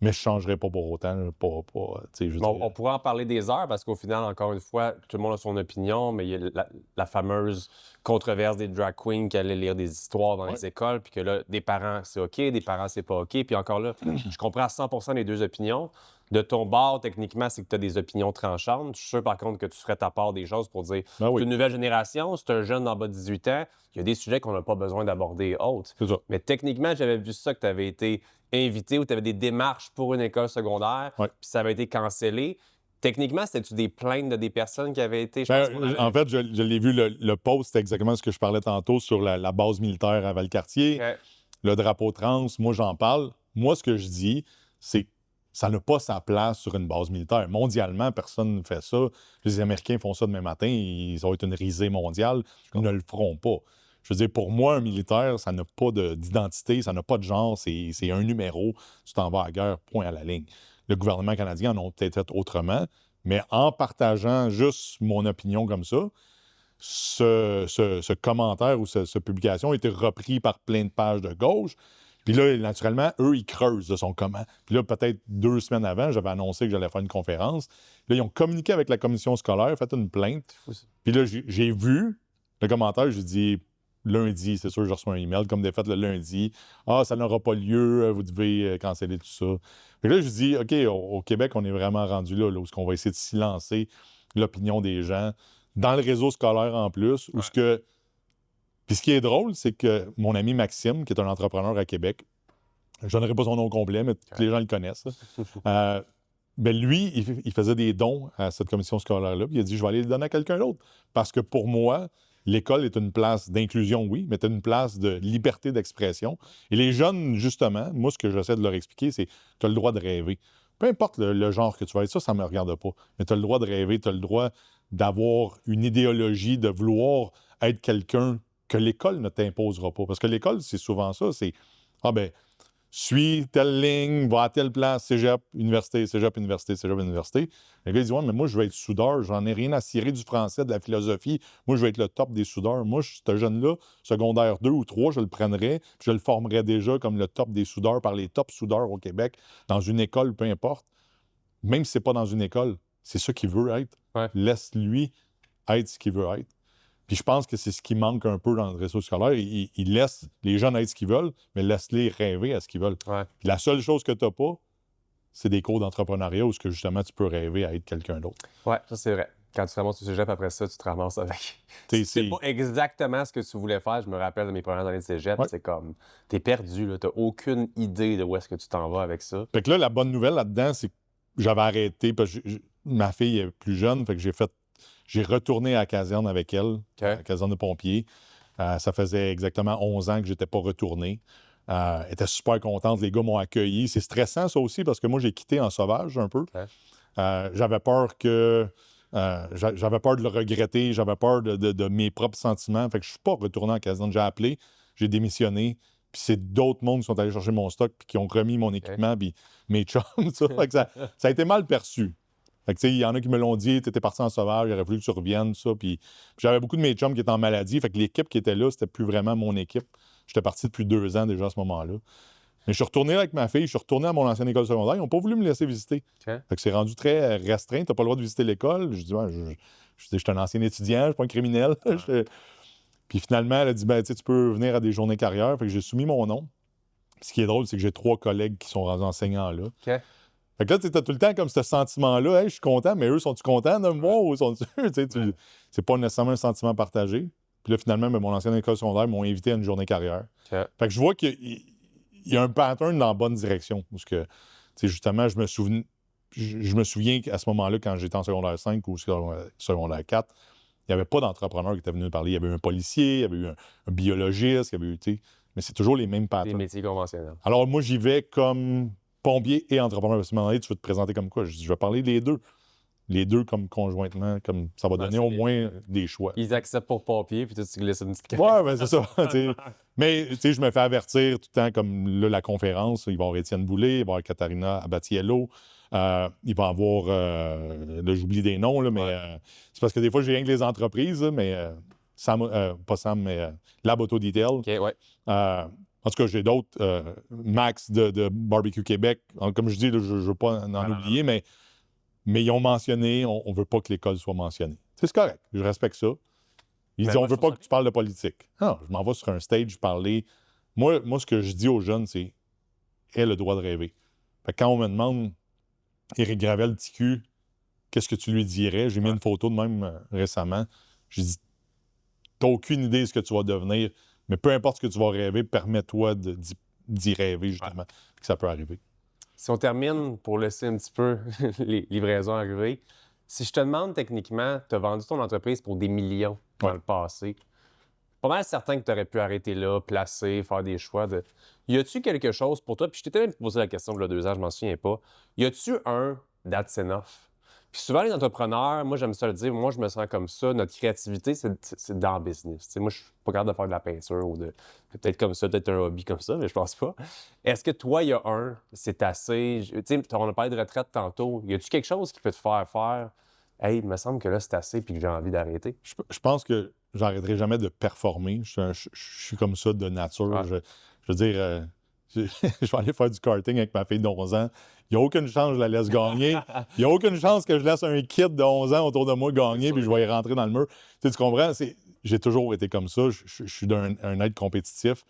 mais je ne changerai pas pour autant. On pourrait en parler des heures parce qu'au final, encore une fois, tout le monde a son opinion, mais il y a la fameuse controverse des drag queens qui allaient lire des histoires dans les écoles, puis que là, des parents, c'est OK, des parents, c'est pas OK. Puis encore là, je comprends à 100% les deux opinions. De ton bord, techniquement, c'est que tu as des opinions tranchantes. Je suis sûr, par contre, que tu ferais ta part des choses pour dire c'est une nouvelle génération, c'est un jeune d'en bas de 18 ans, il y a des sujets qu'on n'a pas besoin d'aborder autres. Mais techniquement, j'avais vu ça que tu avais été invité ou tu avais des démarches pour une école secondaire, puis ça avait été cancellé. Techniquement, c'était-tu des plaintes de des personnes qui avaient été... En fait, je l'ai vu, le post, c'était exactement ce que je parlais tantôt sur la base militaire à Valcartier. Le drapeau trans, moi, j'en parle. Moi, ce que je dis, c'est que ça n'a pas sa place sur une base militaire. Mondialement, personne ne fait ça. Les Américains font ça demain matin, ils ont été une risée mondiale. Ils ne le feront pas. Je veux dire, pour moi, un militaire, ça n'a pas d'identité, ça n'a pas de genre, c'est un numéro. Tu t'en vas à la guerre, point à la ligne. Le gouvernement canadien en a peut-être fait autrement, mais en partageant juste mon opinion comme ça, ce commentaire ou cette publication a été repris par plein de pages de gauche. Puis là, naturellement, eux, ils creusent de son comment. Puis là, peut-être 2 semaines avant, j'avais annoncé que j'allais faire une conférence. Là, ils ont communiqué avec la commission scolaire, fait une plainte. Puis là, j'ai vu le commentaire, j'ai dit lundi, c'est sûr, je reçois un email, comme des faits le lundi. Ah, ça n'aura pas lieu, vous devez canceller tout ça. Puis là, je dis, OK, au Québec, on est vraiment rendu là où on va essayer de silencer l'opinion des gens dans le réseau scolaire en plus, où ce que. Puis ce qui est drôle, c'est que mon ami Maxime, qui est un entrepreneur à Québec, je donnerai pas son nom complet, mais tous les gens le connaissent. Lui, il faisait des dons à cette commission scolaire-là, puis il a dit, je vais aller les donner à quelqu'un d'autre. Parce que pour moi, l'école est une place d'inclusion, oui, mais c'est une place de liberté d'expression. Et les jeunes, justement, moi, ce que j'essaie de leur expliquer, c'est que tu as le droit de rêver. Peu importe le genre que tu vas être, ça ne me regarde pas. Mais tu as le droit de rêver, tu as le droit d'avoir une idéologie, de vouloir être quelqu'un que l'école ne t'imposera pas. Parce que l'école, c'est souvent ça, c'est suis telle ligne, va à telle place, cégep, université, cégep, université, cégep, université. Le gars, il dit, ouais, mais moi, je vais être soudeur, j'en ai rien à cirer du français, de la philosophie. Moi, je vais être le top des soudeurs. Moi, ce jeune-là, secondaire 2 ou 3, je le prendrais, puis je le formerais déjà comme le top des soudeurs par les top soudeurs au Québec, dans une école, peu importe. Même si c'est pas dans une école, c'est ça qu'il veut être. Laisse-lui être ce qu'il veut être. Puis je pense que c'est ce qui manque un peu dans le réseau scolaire. Il laisse les jeunes être ce qu'ils veulent, mais laisse-les rêver à ce qu'ils veulent. Puis la seule chose que tu n'as pas, c'est des cours d'entrepreneuriat où justement tu peux rêver à être quelqu'un d'autre. Oui, ça c'est vrai. Quand tu te ramasses au cégep, après ça, tu te ramasses avec... C'est pas exactement ce que tu voulais faire. Je me rappelle de mes premières années de cégep. C'est comme, t'es perdu, là. T'as aucune idée de où est-ce que tu t'en vas avec ça. Fait que là, la bonne nouvelle là-dedans, c'est que j'avais arrêté, parce que ma fille est plus jeune, fait que j'ai retourné à la caserne avec elle, à la caserne de pompiers. Ça faisait exactement 11 ans que je n'étais pas retourné. Elle était super contente. Les gars m'ont accueilli. C'est stressant, ça aussi, parce que moi, j'ai quitté en sauvage un peu. J'avais peur de le regretter. J'avais peur de mes propres sentiments. Fait que je ne suis pas retourné en caserne. J'ai appelé, j'ai démissionné. Puis c'est d'autres mondes qui sont allés chercher mon stock puis qui ont remis mon équipement puis mes chums. Ça. Fait que ça a été mal perçu. Fait que, il y en a qui me l'ont dit, tu étais parti en sauvage, il aurait voulu que tu reviennes, ça. Puis j'avais beaucoup de mes chums qui étaient en maladie. Fait que l'équipe qui était là, c'était plus vraiment mon équipe. J'étais parti depuis 2 ans déjà à ce moment-là. Mais je suis retourné avec ma fille, je suis retourné à mon ancienne école secondaire. Ils n'ont pas voulu me laisser visiter. Fait que c'est rendu très restreint. Tu n'as pas le droit de visiter l'école. Je dis, je suis un ancien étudiant, je ne suis pas un criminel. Puis finalement, elle a dit, tu peux venir à des journées carrière. Fait que j'ai soumis mon nom. Puis ce qui est drôle, c'est que j'ai 3 collègues qui sont rendus enseignants là. Fait que là, tu as tout le temps comme ce sentiment-là, hey, je suis content, mais eux, sont-tu contents de me voir ou sont-tu. C'est pas nécessairement un sentiment partagé. Puis là, finalement, mon ancienne école secondaire m'ont invité à une journée carrière. Fait que je vois qu'il y a un pattern dans la bonne direction. Parce que, justement, je me souviens. je me souviens qu'à ce moment-là, quand j'étais en secondaire 5 ou secondaire 4, il n'y avait pas d'entrepreneur qui était venu me parler. Il y avait eu un policier, il y avait eu un biologiste, il y avait eu, mais c'est toujours les mêmes Des patterns. métiers conventionnels. Alors, moi, j'y vais comme plombier et entrepreneur. Parce que, à un moment donné, tu veux te présenter comme quoi? Je vais parler des deux. Les deux comme conjointement, comme ça va donner au moins des choix. Ils acceptent pour papier, puis toi, tu glisses une petite carte. Ouais, ben c'est ça. Mais je me fais avertir tout le temps, comme là, la conférence, il va y avoir Étienne Boulay, il va y avoir Katharina Abatiello, il va y avoir, là, j'oublie des noms, là, mais c'est parce que des fois, j'ai rien que les entreprises, là, mais pas Sam, mais Lab Auto Detail. OK, ouais. En tout cas, j'ai d'autres. Max de Barbecue Québec. Comme je dis, là, je ne veux pas en oublier, mais ils ont mentionné, on ne veut pas que l'école soit mentionnée. C'est correct, je respecte ça. Ils disent, on ne veut pas que tu parles de politique. Non, je m'en vais sur un stage parler. Moi, ce que je dis aux jeunes, c'est aie le droit de rêver. Fait que quand on me demande, Éric Gravel, TQ, qu'est-ce que tu lui dirais? J'ai mis une photo de même récemment. J'ai dit, t'as aucune idée de ce que tu vas devenir, mais peu importe ce que tu vas rêver, permets-toi d'y rêver, justement, que ça peut arriver. Si on termine pour laisser un petit peu les livraisons arriver, si je te demande techniquement, tu as vendu ton entreprise pour des millions dans le passé, pas mal certain que tu aurais pu arrêter là, placer, faire des choix. Y a-tu quelque chose pour toi? Puis je t'étais même posé la question il y a 2 ans, je m'en souviens pas. Y a-tu un that's enough? Puis souvent, les entrepreneurs, moi, j'aime ça le dire, moi, je me sens comme ça. Notre créativité, c'est dans le business. T'sais, moi, je suis pas capable de faire de la peinture ou peut-être comme ça, peut-être un hobby comme ça, mais je pense pas. Est-ce que toi, il y a c'est assez... Tu sais, on a parlé de retraite tantôt. Y a-tu quelque chose qui peut te faire hey, il me semble que là, c'est assez puis que j'ai envie d'arrêter? Je pense que j'arrêterai jamais de performer. Je suis comme ça de nature. Ouais. Je veux dire, je vais aller faire du karting avec ma fille d'11 ans. Il n'y a aucune chance que je la laisse gagner. Il n'y a aucune chance que je laisse un kid de 11 ans autour de moi gagner puis je vais y rentrer dans le mur. Tu comprends? J'ai toujours été comme ça. Je suis un être compétitif.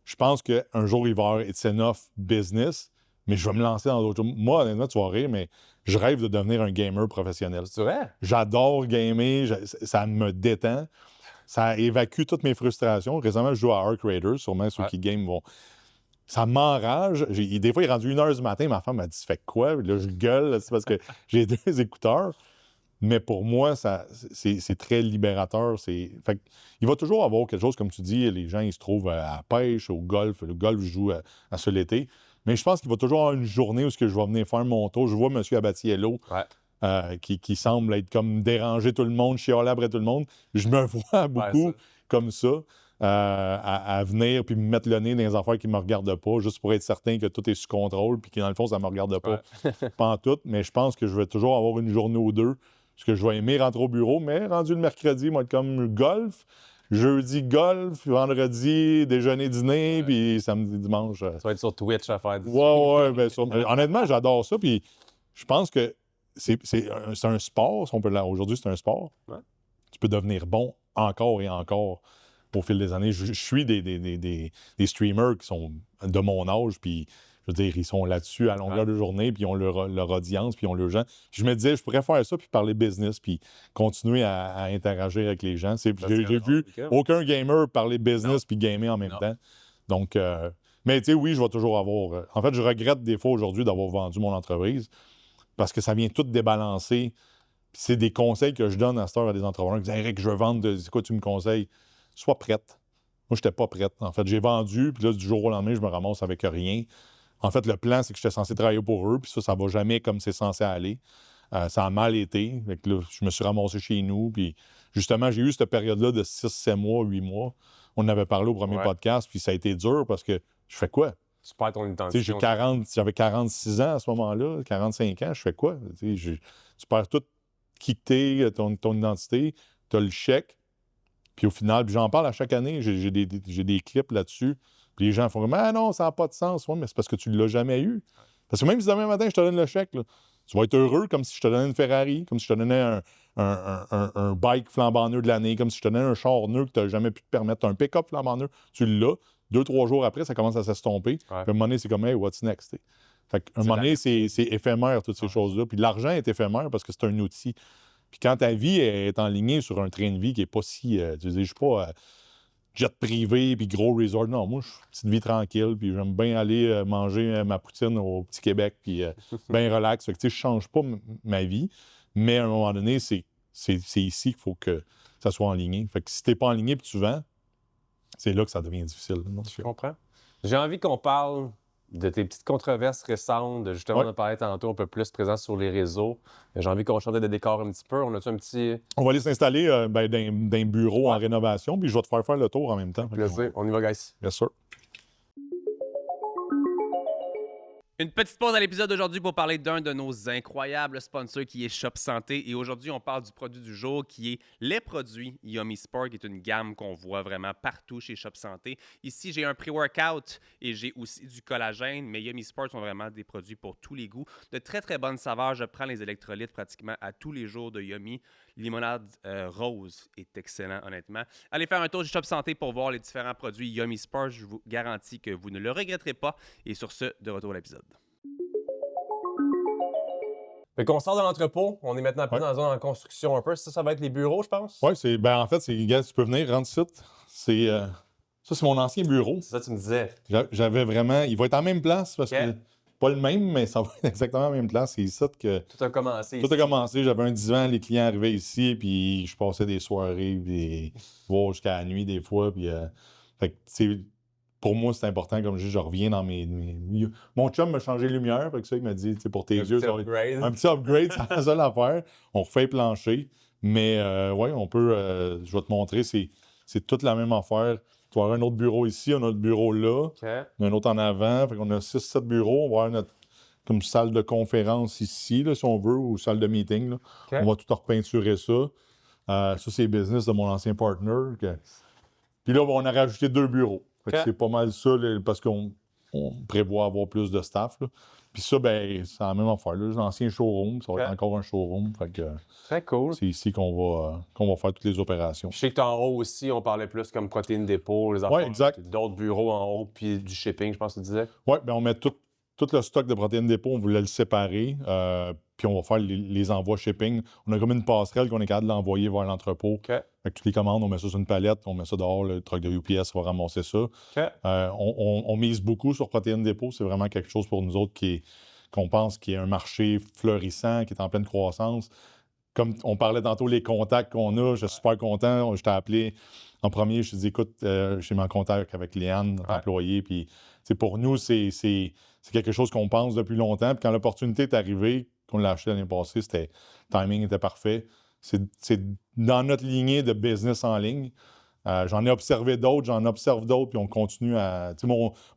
Je pense qu'un jour, il va y avoir It's Enough business, mais je vais me lancer dans d'autres choses. Moi, honnêtement, tu vas rire, mais je rêve de devenir un gamer professionnel. C'est vrai? J'adore gamer. Ça me détend. Ça évacue toutes mes frustrations. Récemment, je joue à Arc Raiders. Sûrement, ceux qui game vont... Ça m'enrage. Des fois, il est rendu 1h du matin, ma femme m'a dit « Fais quoi? » Là, je gueule, c'est parce que j'ai 2 écouteurs. Mais pour moi, c'est très libérateur. Fait il va toujours avoir quelque chose, comme tu dis, les gens, ils se trouvent à la pêche, au golf. Le golf, je joue à ça l'été. Mais je pense qu'il va toujours avoir une journée où je vais venir faire mon tour. Je vois M. Abatiello qui semble être comme déranger tout le monde, chialer après tout le monde. Je me vois beaucoup comme ça. À venir puis me mettre le nez dans les affaires qui ne me regardent pas, juste pour être certain que tout est sous contrôle puis que dans le fond, ça ne me regarde pas. Pas en tout, mais je pense que je vais toujours avoir une journée ou deux parce que je vais aimer rentrer au bureau, mais rendu le mercredi, moi, être comme golf. Jeudi, golf. Vendredi, déjeuner, dîner. Puis samedi, dimanche. Tu vas être sur Twitch à faire du honnêtement, j'adore ça. Puis je pense que c'est un sport, si on peut là. Aujourd'hui, c'est un sport. Ouais. Tu peux devenir bon encore et encore au fil des années. Je suis des streamers qui sont de mon âge, puis je veux dire, ils sont là-dessus à longueur de journée, puis ils ont leur audience, puis ils ont leurs gens. Puis je me disais, je pourrais faire ça, puis parler business, puis continuer à interagir avec les gens. J'ai vu aucun gamer parler business puis gamer en même temps. Donc, mais tu sais, oui, je vais toujours avoir... en fait, je regrette des fois aujourd'hui d'avoir vendu mon entreprise parce que ça vient tout débalancer. Puis c'est des conseils que je donne à cette heure à des entrepreneurs qui disent « Eric, je veux vendre, c'est quoi tu me conseilles? » Sois prête. Moi, je n'étais pas prête. En fait, j'ai vendu, puis là, du jour au lendemain, je me ramasse avec rien. En fait, le plan, c'est que j'étais censé travailler pour eux, puis ça va jamais comme c'est censé aller. Ça a mal été. Fait que là, je me suis ramassé chez nous, puis justement, j'ai eu cette période-là de 6, 7 mois, 8 mois. On en avait parlé au premier podcast, puis ça a été dur parce que je fais quoi? Tu perds ton identité. J'avais 46 ans à ce moment-là, 45 ans, je fais quoi? Tu perds tout, quitter ton identité, tu as le chèque. Puis au final, puis j'en parle à chaque année, j'ai des clips là-dessus. Puis les gens font comme « Ah non, ça n'a pas de sens. » Ouais, mais c'est parce que tu ne l'as jamais eu. Parce que même si demain matin, je te donne le chèque, là, tu vas être heureux comme si je te donnais une Ferrari, comme si je te donnais un bike flambant neuf de l'année, comme si je te donnais un char neuf que tu n'as jamais pu te permettre, un pick-up flambant neuf. Tu l'as. 2-3 jours après, ça commence à s'estomper. Puis à un moment donné, c'est comme « Hey, what's next? » Fait qu'à un moment donné, c'est éphémère, toutes ces choses-là. Puis l'argent est éphémère parce que c'est un outil. Puis quand ta vie est enlignée sur un train de vie qui n'est pas si... tu sais, je sais pas... jet privé, puis gros resort. Non, moi, je suis petite vie tranquille, puis j'aime bien aller manger ma poutine au Petit Québec, puis bien relax. Fait que, tu sais, je change pas ma vie, mais à un moment donné, c'est ici qu'il faut que ça soit enligné. Fait que si t'es pas enligné puis tu vends, c'est là que ça devient difficile. Je comprends. J'ai envie qu'on parle de tes petites controverses récentes, justement, on a parlé tantôt un peu plus présent sur les réseaux. J'ai envie qu'on change de décor un petit peu. On a-tu un petit... On va aller s'installer dans un bureau en rénovation, puis je vais te faire le tour en même temps. Plaisir. On y va, guys. Bien sûr. Une petite pause à l'épisode d'aujourd'hui pour parler d'un de nos incroyables sponsors qui est Shop Santé. Et aujourd'hui, on parle du produit du jour qui est les produits Yummy Sport, qui est une gamme qu'on voit vraiment partout chez Shop Santé. Ici, j'ai un pré-workout et j'ai aussi du collagène, mais Yummy Sport sont vraiment des produits pour tous les goûts. De très, très bonnes saveurs. Je prends les électrolytes pratiquement à tous les jours de Yummy. Limonade rose est excellent, honnêtement. Allez faire un tour du Shop Santé pour voir les différents produits Yummy Sport. Je vous garantis que vous ne le regretterez pas. Et sur ce, de retour à l'épisode. Fait qu'on sort de l'entrepôt, on est maintenant plus dans la zone en construction un peu. Ça va être les bureaux, je pense? Oui, en fait, gars, tu peux venir, rendre site. Ça, c'est mon ancien bureau. C'est ça que tu me disais. J'avais vraiment... Il va être en même place parce que... Pas le même, mais ça va être exactement la même place. C'est ici que... Tout a commencé. Tout a commencé. J'avais un divan, les clients arrivaient ici, puis je passais des soirées, voire jusqu'à la nuit des fois. Puis, fait que, pour moi, c'est important. Comme je dis, je reviens dans mes... Mon chum m'a changé les lumières. Fait que ça, il m'a dit, pour tes yeux, un petit upgrade, c'est la seule affaire. On refait le plancher. Mais, ouais, on peut... je vais te montrer, c'est toute la même affaire. Tu vas avoir un autre bureau ici, un autre bureau là, un autre en avant. Fait qu'on a 6-7 bureaux. On va avoir notre comme salle de conférence ici, là, si on veut, ou salle de meeting. Là. On va tout repeinturer ça. Ça, c'est le business de mon ancien partner. Puis là, on a rajouté 2 bureaux. C'est pas mal ça, là, parce qu'on prévoit avoir plus de staff. Là. Puis ça, c'est la même affaire. Là. L'ancien showroom, ça va être encore un showroom. Fait que, très cool. C'est ici qu'on va faire toutes les opérations. Je sais que en haut aussi, on parlait plus comme protéines dépôt, les affaires. Oui, exact. D'autres bureaux en haut, puis du shipping, je pense que tu disais. Oui, on met tout le stock de protéines dépôt, on voulait le séparer. Puis on va faire les envois shipping. On a comme une passerelle qu'on est capable de l'envoyer vers l'entrepôt. Avec toutes les commandes, on met ça sur une palette, on met ça dehors, le truck de UPS va ramasser ça. On mise beaucoup sur protéines dépôt. C'est vraiment quelque chose pour nous autres qu'on pense qu'il y a un marché fleurissant, qui est en pleine croissance. Comme on parlait tantôt, les contacts qu'on a, je suis super content. Je t'ai appelé en premier, je t'ai dit, écoute, j'ai mis en contact avec Léane, notre employée. Puis pour nous, c'est quelque chose qu'on pense depuis longtemps. Puis quand l'opportunité est arrivée, qu'on l'a acheté l'année passée, le timing était parfait. C'est dans notre lignée de business en ligne. J'en ai observé d'autres, j'en observe d'autres, puis on continue à...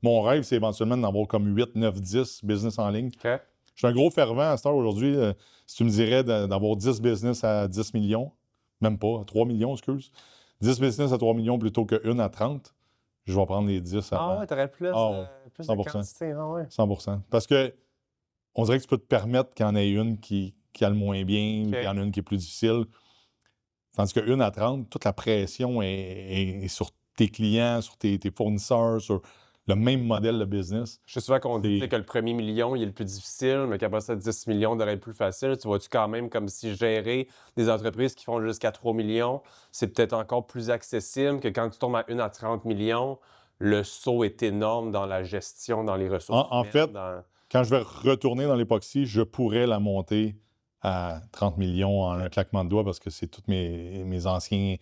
Mon rêve, c'est éventuellement d'avoir comme 8, 9, 10 business en ligne. Je suis un gros fervent à cette heure aujourd'hui. Si tu me dirais d'avoir 10 business à 10 millions, même pas, 3 millions, excuse. 10 business à 3 millions plutôt qu'une à 30, je vais prendre les 10 à... Ah ouais, t'aurais plus, plus 100%. de quantité. Ah ouais. 100%. Parce que on dirait que tu peux te permettre qu'il y en ait une qui a le moins bien, qu'il y en a une qui est plus difficile. Tandis qu'une à 30, toute la pression est sur tes clients, sur tes fournisseurs, sur le même modèle de business. Je sais souvent qu'on dit que le premier million, il est le plus difficile, mais qu'après ça, 10 millions devrait être plus facile. Tu vois-tu quand même comme si gérer des entreprises qui font jusqu'à 3 millions, c'est peut-être encore plus accessible que quand tu tombes à 1 à 30 millions, le saut est énorme dans la gestion, dans les ressources. En fait, quand je vais retourner dans l'époxy, je pourrais la monter à 30 millions en un claquement de doigts parce que c'est tous mes anciens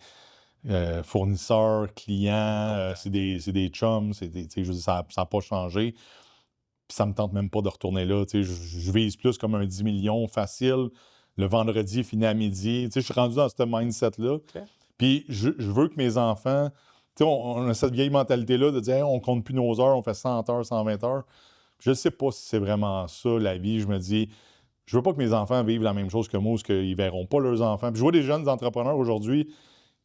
fournisseurs, clients, c'est des chums, je veux dire, ça n'a pas changé. Puis ça me tente même pas de retourner là. Je vise plus comme un 10 millions facile. Le vendredi, fini à midi. Je suis rendu dans ce mindset-là. Puis je veux que mes enfants... On a cette vieille mentalité-là de dire hey, on compte plus nos heures, on fait 100 heures, 120 heures. Je ne sais pas si c'est vraiment ça, la vie. Je me dis, je veux pas que mes enfants vivent la même chose que moi, parce qu'ils ne verront pas leurs enfants. Puis je vois des jeunes entrepreneurs aujourd'hui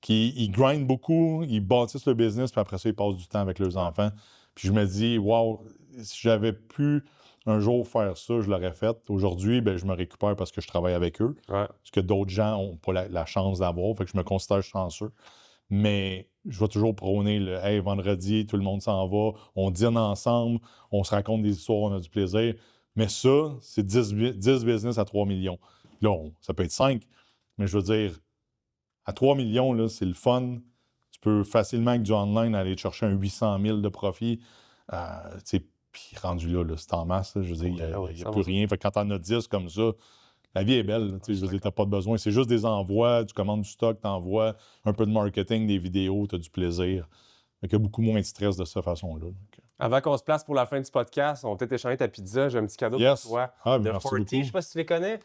qui grindent beaucoup, ils bâtissent le business, puis après ça, ils passent du temps avec leurs enfants. Puis je me dis, wow, si j'avais pu un jour faire ça, je l'aurais fait. Aujourd'hui, je me récupère parce que je travaille avec eux. Ce que d'autres gens n'ont pas la chance d'avoir. Fait que je me considère chanceux. Mais je vais toujours prôner le « Hey, vendredi, tout le monde s'en va, on dîne ensemble, on se raconte des histoires, on a du plaisir. » Mais ça, c'est 10 business à 3 millions. Là, ça peut être 5, mais je veux dire, à 3 millions, là, c'est le fun. Tu peux facilement, avec du online, aller te chercher un 800 000 de profit. Tu sais, puis rendu là, c'est en masse. Là, je veux dire, il n'y a plus rien. Fait que quand t'en as 10 comme ça, la vie est belle. Là, je veux dire, t'as pas de besoin. C'est juste des envois, tu commandes du stock, t'envoies un peu de marketing, des vidéos, t'as du plaisir. Fait qu'il y a beaucoup moins de stress de cette façon-là. Avant qu'on se place pour la fin du podcast, on va peut-être échanger ta pizza. J'ai un petit cadeau pour toi. Ah, de merci 40, beaucoup. je sais pas si tu les connais.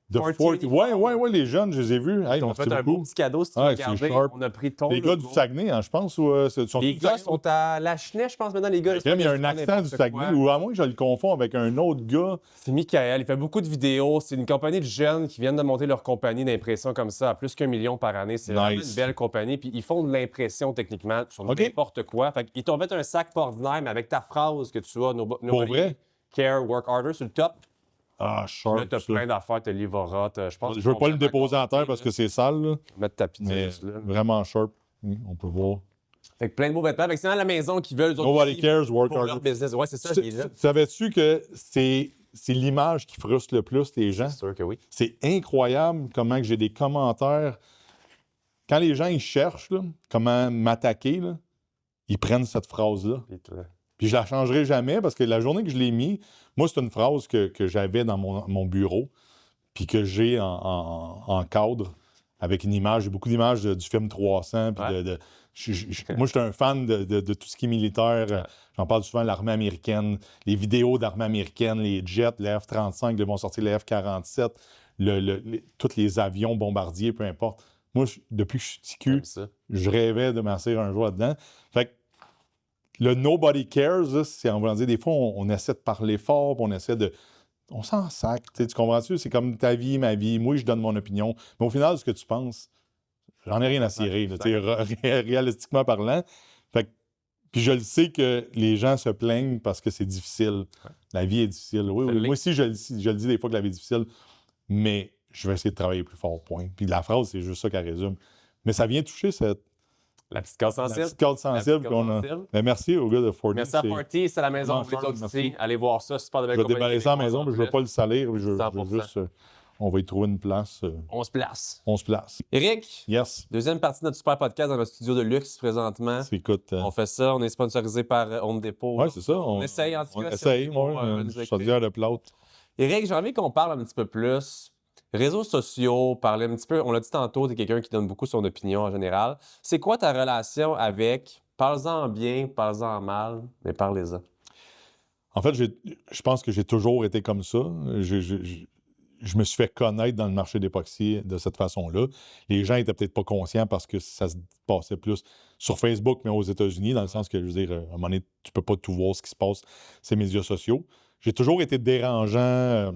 De 40. Ouais, les jeunes, je les ai vus. Hey, Ils ont merci fait un beau beaucoup. petit cadeau si tu veux c'est regarder. sharp. On a pris ton Les gars du logo. Saguenay, hein, je pense, ou sont Les tous gars du Saguenay? sont à Lachenay, je pense, maintenant, les gars. Il y a un accent du Saguenay, ou à moins que je le confonds avec un autre gars. C'est Michael, il fait beaucoup de vidéos. C'est une compagnie de jeunes qui viennent de monter leur compagnie d'impression comme ça à plus qu'1 million par année. C'est vraiment une belle compagnie. Puis ils font de l'impression techniquement sur n'importe quoi. Fait qu'ils t'ont fait un sac pas ordinaire, mais avec ta phrase que tu as, Pour vrai? Care, work harder sur le top. Ah, sharp. Là, t'as plein d'affaires, t'as Livora. Je pense Je veux pas le déposer en terre parce que c'est sale, là. Mettre ta pizza Mais là. vraiment sharp. On peut voir. Fait que plein de beaux vêtements. Fait que c'est dans la maison qui veulent. Nobody cares, work pour leur harder. business. Ouais, c'est ça. Savais-tu que c'est l'image qui frustre le plus les gens? C'est sûr que oui. C'est incroyable comment que j'ai des commentaires. Quand les gens ils cherchent là, comment m'attaquer, là, ils prennent cette phrase-là. Puis je la changerai jamais parce que la journée que je l'ai mis, moi, c'est une phrase que j'avais dans mon bureau, puis que j'ai en cadre avec une image. J'ai beaucoup d'images du film 300. Puis moi, je suis un fan de tout ce qui est militaire. J'en parle souvent, l'armée américaine, les vidéos d'armée américaine, les jets, les F-35, ils vont sortir les F-47, tous les avions bombardiers, peu importe. Moi, depuis que je suis petit cul, je rêvais de m'asseoir un jour là-dedans. Fait que le nobody cares, là, c'est en voulant dire, des fois, on essaie de parler fort, puis on essaie de. On s'en sac. Tu comprends-tu? C'est comme ta vie, ma vie. Moi, je donne mon opinion. Mais au final, ce que tu penses, j'en ai rien à cirer, réalistiquement parlant. Fait que, puis je le sais que les gens se plaignent parce que c'est difficile. La vie est difficile. Oui, moi aussi, je le dis des fois que la vie est difficile. Mais je vais essayer de travailler plus fort, point. Puis la phrase, c'est juste ça qu'elle résume. Mais ça vient toucher la petite corde sensible. La petite corde sensible qu'on a. Ben, merci au gars de 40. Merci à 40, c'est à la maison. Vous les autres ici. Allez voir ça, c'est pas de belle compagnie. Je vais déballer ça à la maison, mais je ne veux pas le salir. Je veux juste. On va y trouver une place. On se place. On se place. Éric? Yes. Deuxième partie de notre super podcast dans notre studio de luxe présentement. Écoute. On fait ça, on est sponsorisé par Home Depot. Oui, c'est ça. On essaye en tout cas. On essaye, moi. Je suis de plate. Éric, j'ai envie qu'on parle un petit peu plus. Réseaux sociaux, parler un petit peu, on l'a dit tantôt, tu es quelqu'un qui donne beaucoup son opinion en général. C'est quoi ta relation avec, parle-en en bien, parle-en en mal, mais parlez-en. En fait, je pense que j'ai toujours été comme ça. Je me suis fait connaître dans le marché d'époxy de cette façon-là. Les gens n'étaient peut-être pas conscients parce que ça se passait plus sur Facebook, mais aux États-Unis, dans le sens que, je veux dire, à un moment donné, tu peux pas tout voir ce qui se passe sur ces médias sociaux. J'ai toujours été dérangeant.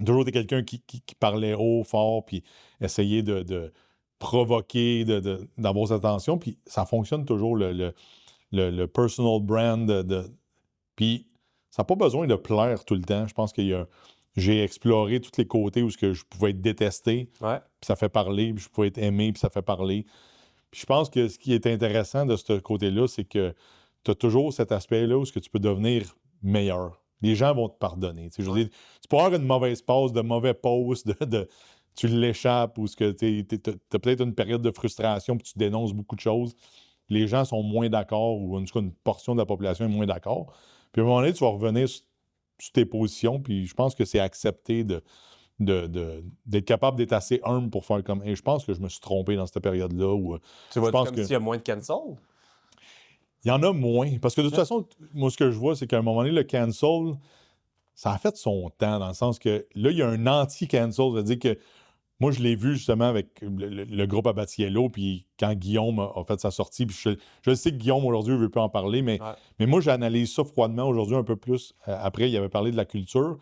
Toujours été quelqu'un qui parlait haut, fort, puis essayait de provoquer, d'avoir cette attention. Puis ça fonctionne toujours, le personal brand. Puis ça n'a pas besoin de plaire tout le temps. Je pense j'ai exploré tous les côtés où je pouvais être détesté, puis ça fait parler, puis je pouvais être aimé, puis ça fait parler. Puis je pense que ce qui est intéressant de ce côté-là, c'est que tu as toujours cet aspect-là où tu peux devenir meilleur. Les gens vont te pardonner. Je veux dire, tu peux avoir une mauvaise passe, de mauvais post, tu l'échappes ou tu as peut-être une période de frustration puis tu dénonces beaucoup de choses. Les gens sont moins d'accord ou en tout cas une portion de la population est moins d'accord. Puis à un moment donné, tu vas revenir sur tes positions puis je pense que c'est accepté d'être capable d'être assez humble pour faire comme « je pense que je me suis trompé dans cette période-là. » Tu vois comme s'il y a moins de cancel? Il y en a moins. Parce que de toute façon, moi, ce que je vois, c'est qu'à un moment donné, le cancel, ça a fait son temps, dans le sens que là, il y a un anti-cancel. C'est-à-dire que moi, je l'ai vu justement avec le groupe Abatiello, puis quand Guillaume a fait sa sortie, puis je sais que Guillaume, aujourd'hui, ne veut plus en parler, mais moi, j'analyse ça froidement aujourd'hui un peu plus. Après, il avait parlé de la culture.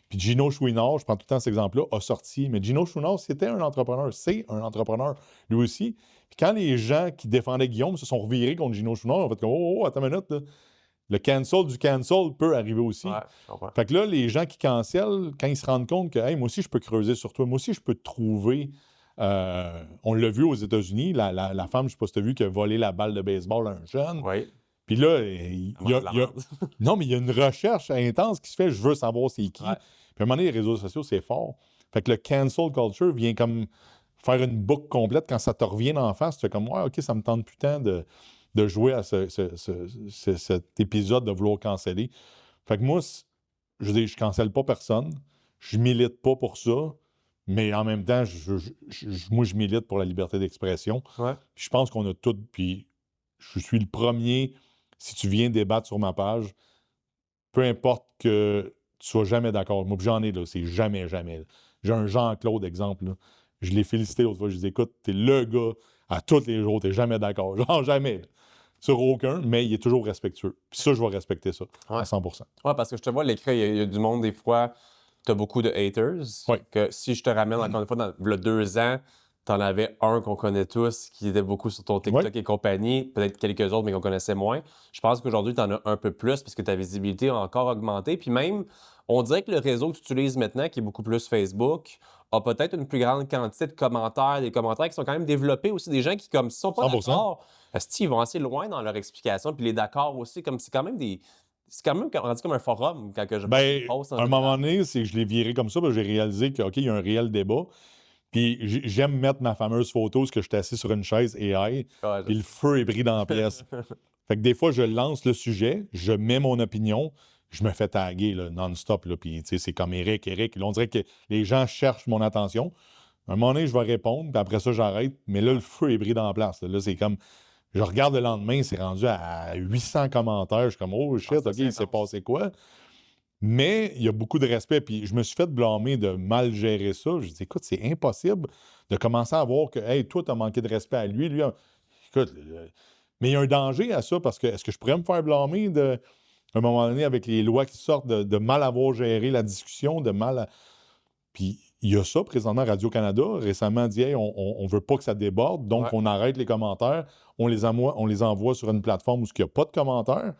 Puis Gino Chouinard, je prends tout le temps cet exemple-là, a sorti. Mais Gino Chouinard, c'était un entrepreneur. C'est un entrepreneur, lui aussi. Puis quand les gens qui défendaient Guillaume se sont revirés contre Gino Chouinard, on fait comme « Oh, attends une minute, là. » Le cancel du cancel peut arriver aussi. Fait que là, les gens qui cancellent, quand ils se rendent compte que hey, moi aussi, je peux creuser sur toi, moi aussi, je peux te trouver. On l'a vu aux États-Unis, la femme, je ne sais pas si tu as vu, qui a volé la balle de baseball à un jeune. Oui. Puis là, non, mais il y a une recherche intense qui se fait, je veux savoir c'est qui. Puis à un moment donné, les réseaux sociaux, c'est fort. Fait que le cancel culture vient comme faire une boucle complète, quand ça te revient en face, tu fais comme, ouais, OK, ça me tente plus tant de jouer à cet épisode de vouloir canceller. Fait que moi, je veux dire, je cancelle pas personne, je milite pas pour ça, mais en même temps, moi, je milite pour la liberté d'expression. Ouais. Puis je pense qu'on a tout, puis je suis le premier, si tu viens débattre sur ma page, peu importe que tu sois jamais d'accord. Moi, puis j'en ai, là, c'est jamais, jamais. J'ai un Jean-Claude, exemple, là. Je l'ai félicité l'autre fois, je lui ai dit, écoute, t'es le gars, à tous les jours, t'es jamais d'accord. Genre, jamais. Sur aucun, mais il est toujours respectueux. Puis ça, je vais respecter ça, à 100%. Ouais, parce que je te vois, l'écran, il y a du monde, des fois, t'as beaucoup de haters. Ouais. Que si je te ramène encore une fois, dans le 2 ans, t'en avais un qu'on connaît tous, qui était beaucoup sur ton TikTok et compagnie, peut-être quelques autres, mais qu'on connaissait moins. Je pense qu'aujourd'hui, t'en as un peu plus parce que ta visibilité a encore augmenté. Puis même, on dirait que le réseau que tu utilises maintenant, qui est beaucoup plus Facebook, a peut-être une plus grande quantité de commentaires, des commentaires qui sont quand même développés aussi, des gens qui, comme, s'ils sont pas 100%. d'accord, ils vont assez loin dans leur explication, puis les d'accord aussi, comme c'est quand même rendu comme un forum quand que je À un moment donné, c'est que je l'ai viré comme ça, parce que j'ai réalisé qu'il y a un réel débat. Puis j'aime mettre ma fameuse photo, parce que j'étais assis sur une chaise AI, puis le feu est pris dans la pièce. Fait que des fois, je lance le sujet, je mets mon opinion, je me fais taguer là, non-stop. Là, puis c'est comme Eric. Là, on dirait que les gens cherchent mon attention. À un moment donné, je vais répondre, puis après ça, j'arrête. Mais là, le feu est pris dans la place. Là, c'est comme... Je regarde le lendemain, c'est rendu à 800 commentaires. Je suis comme, oh shit, OK, il s'est passé quoi? Mais il y a beaucoup de respect. Puis je me suis fait blâmer de mal gérer ça. Je dis, écoute, c'est impossible de commencer à voir que, hey, toi, tu as manqué de respect à lui. Écoute, mais il y a un danger à ça parce que est-ce que je pourrais me faire blâmer à un moment donné avec les lois qui sortent de mal avoir géré la discussion, de mal. Puis il y a ça présentement, Radio-Canada récemment dit, hey, on ne veut pas que ça déborde, donc on arrête les commentaires, on les envoie sur une plateforme où il n'y a pas de commentaires.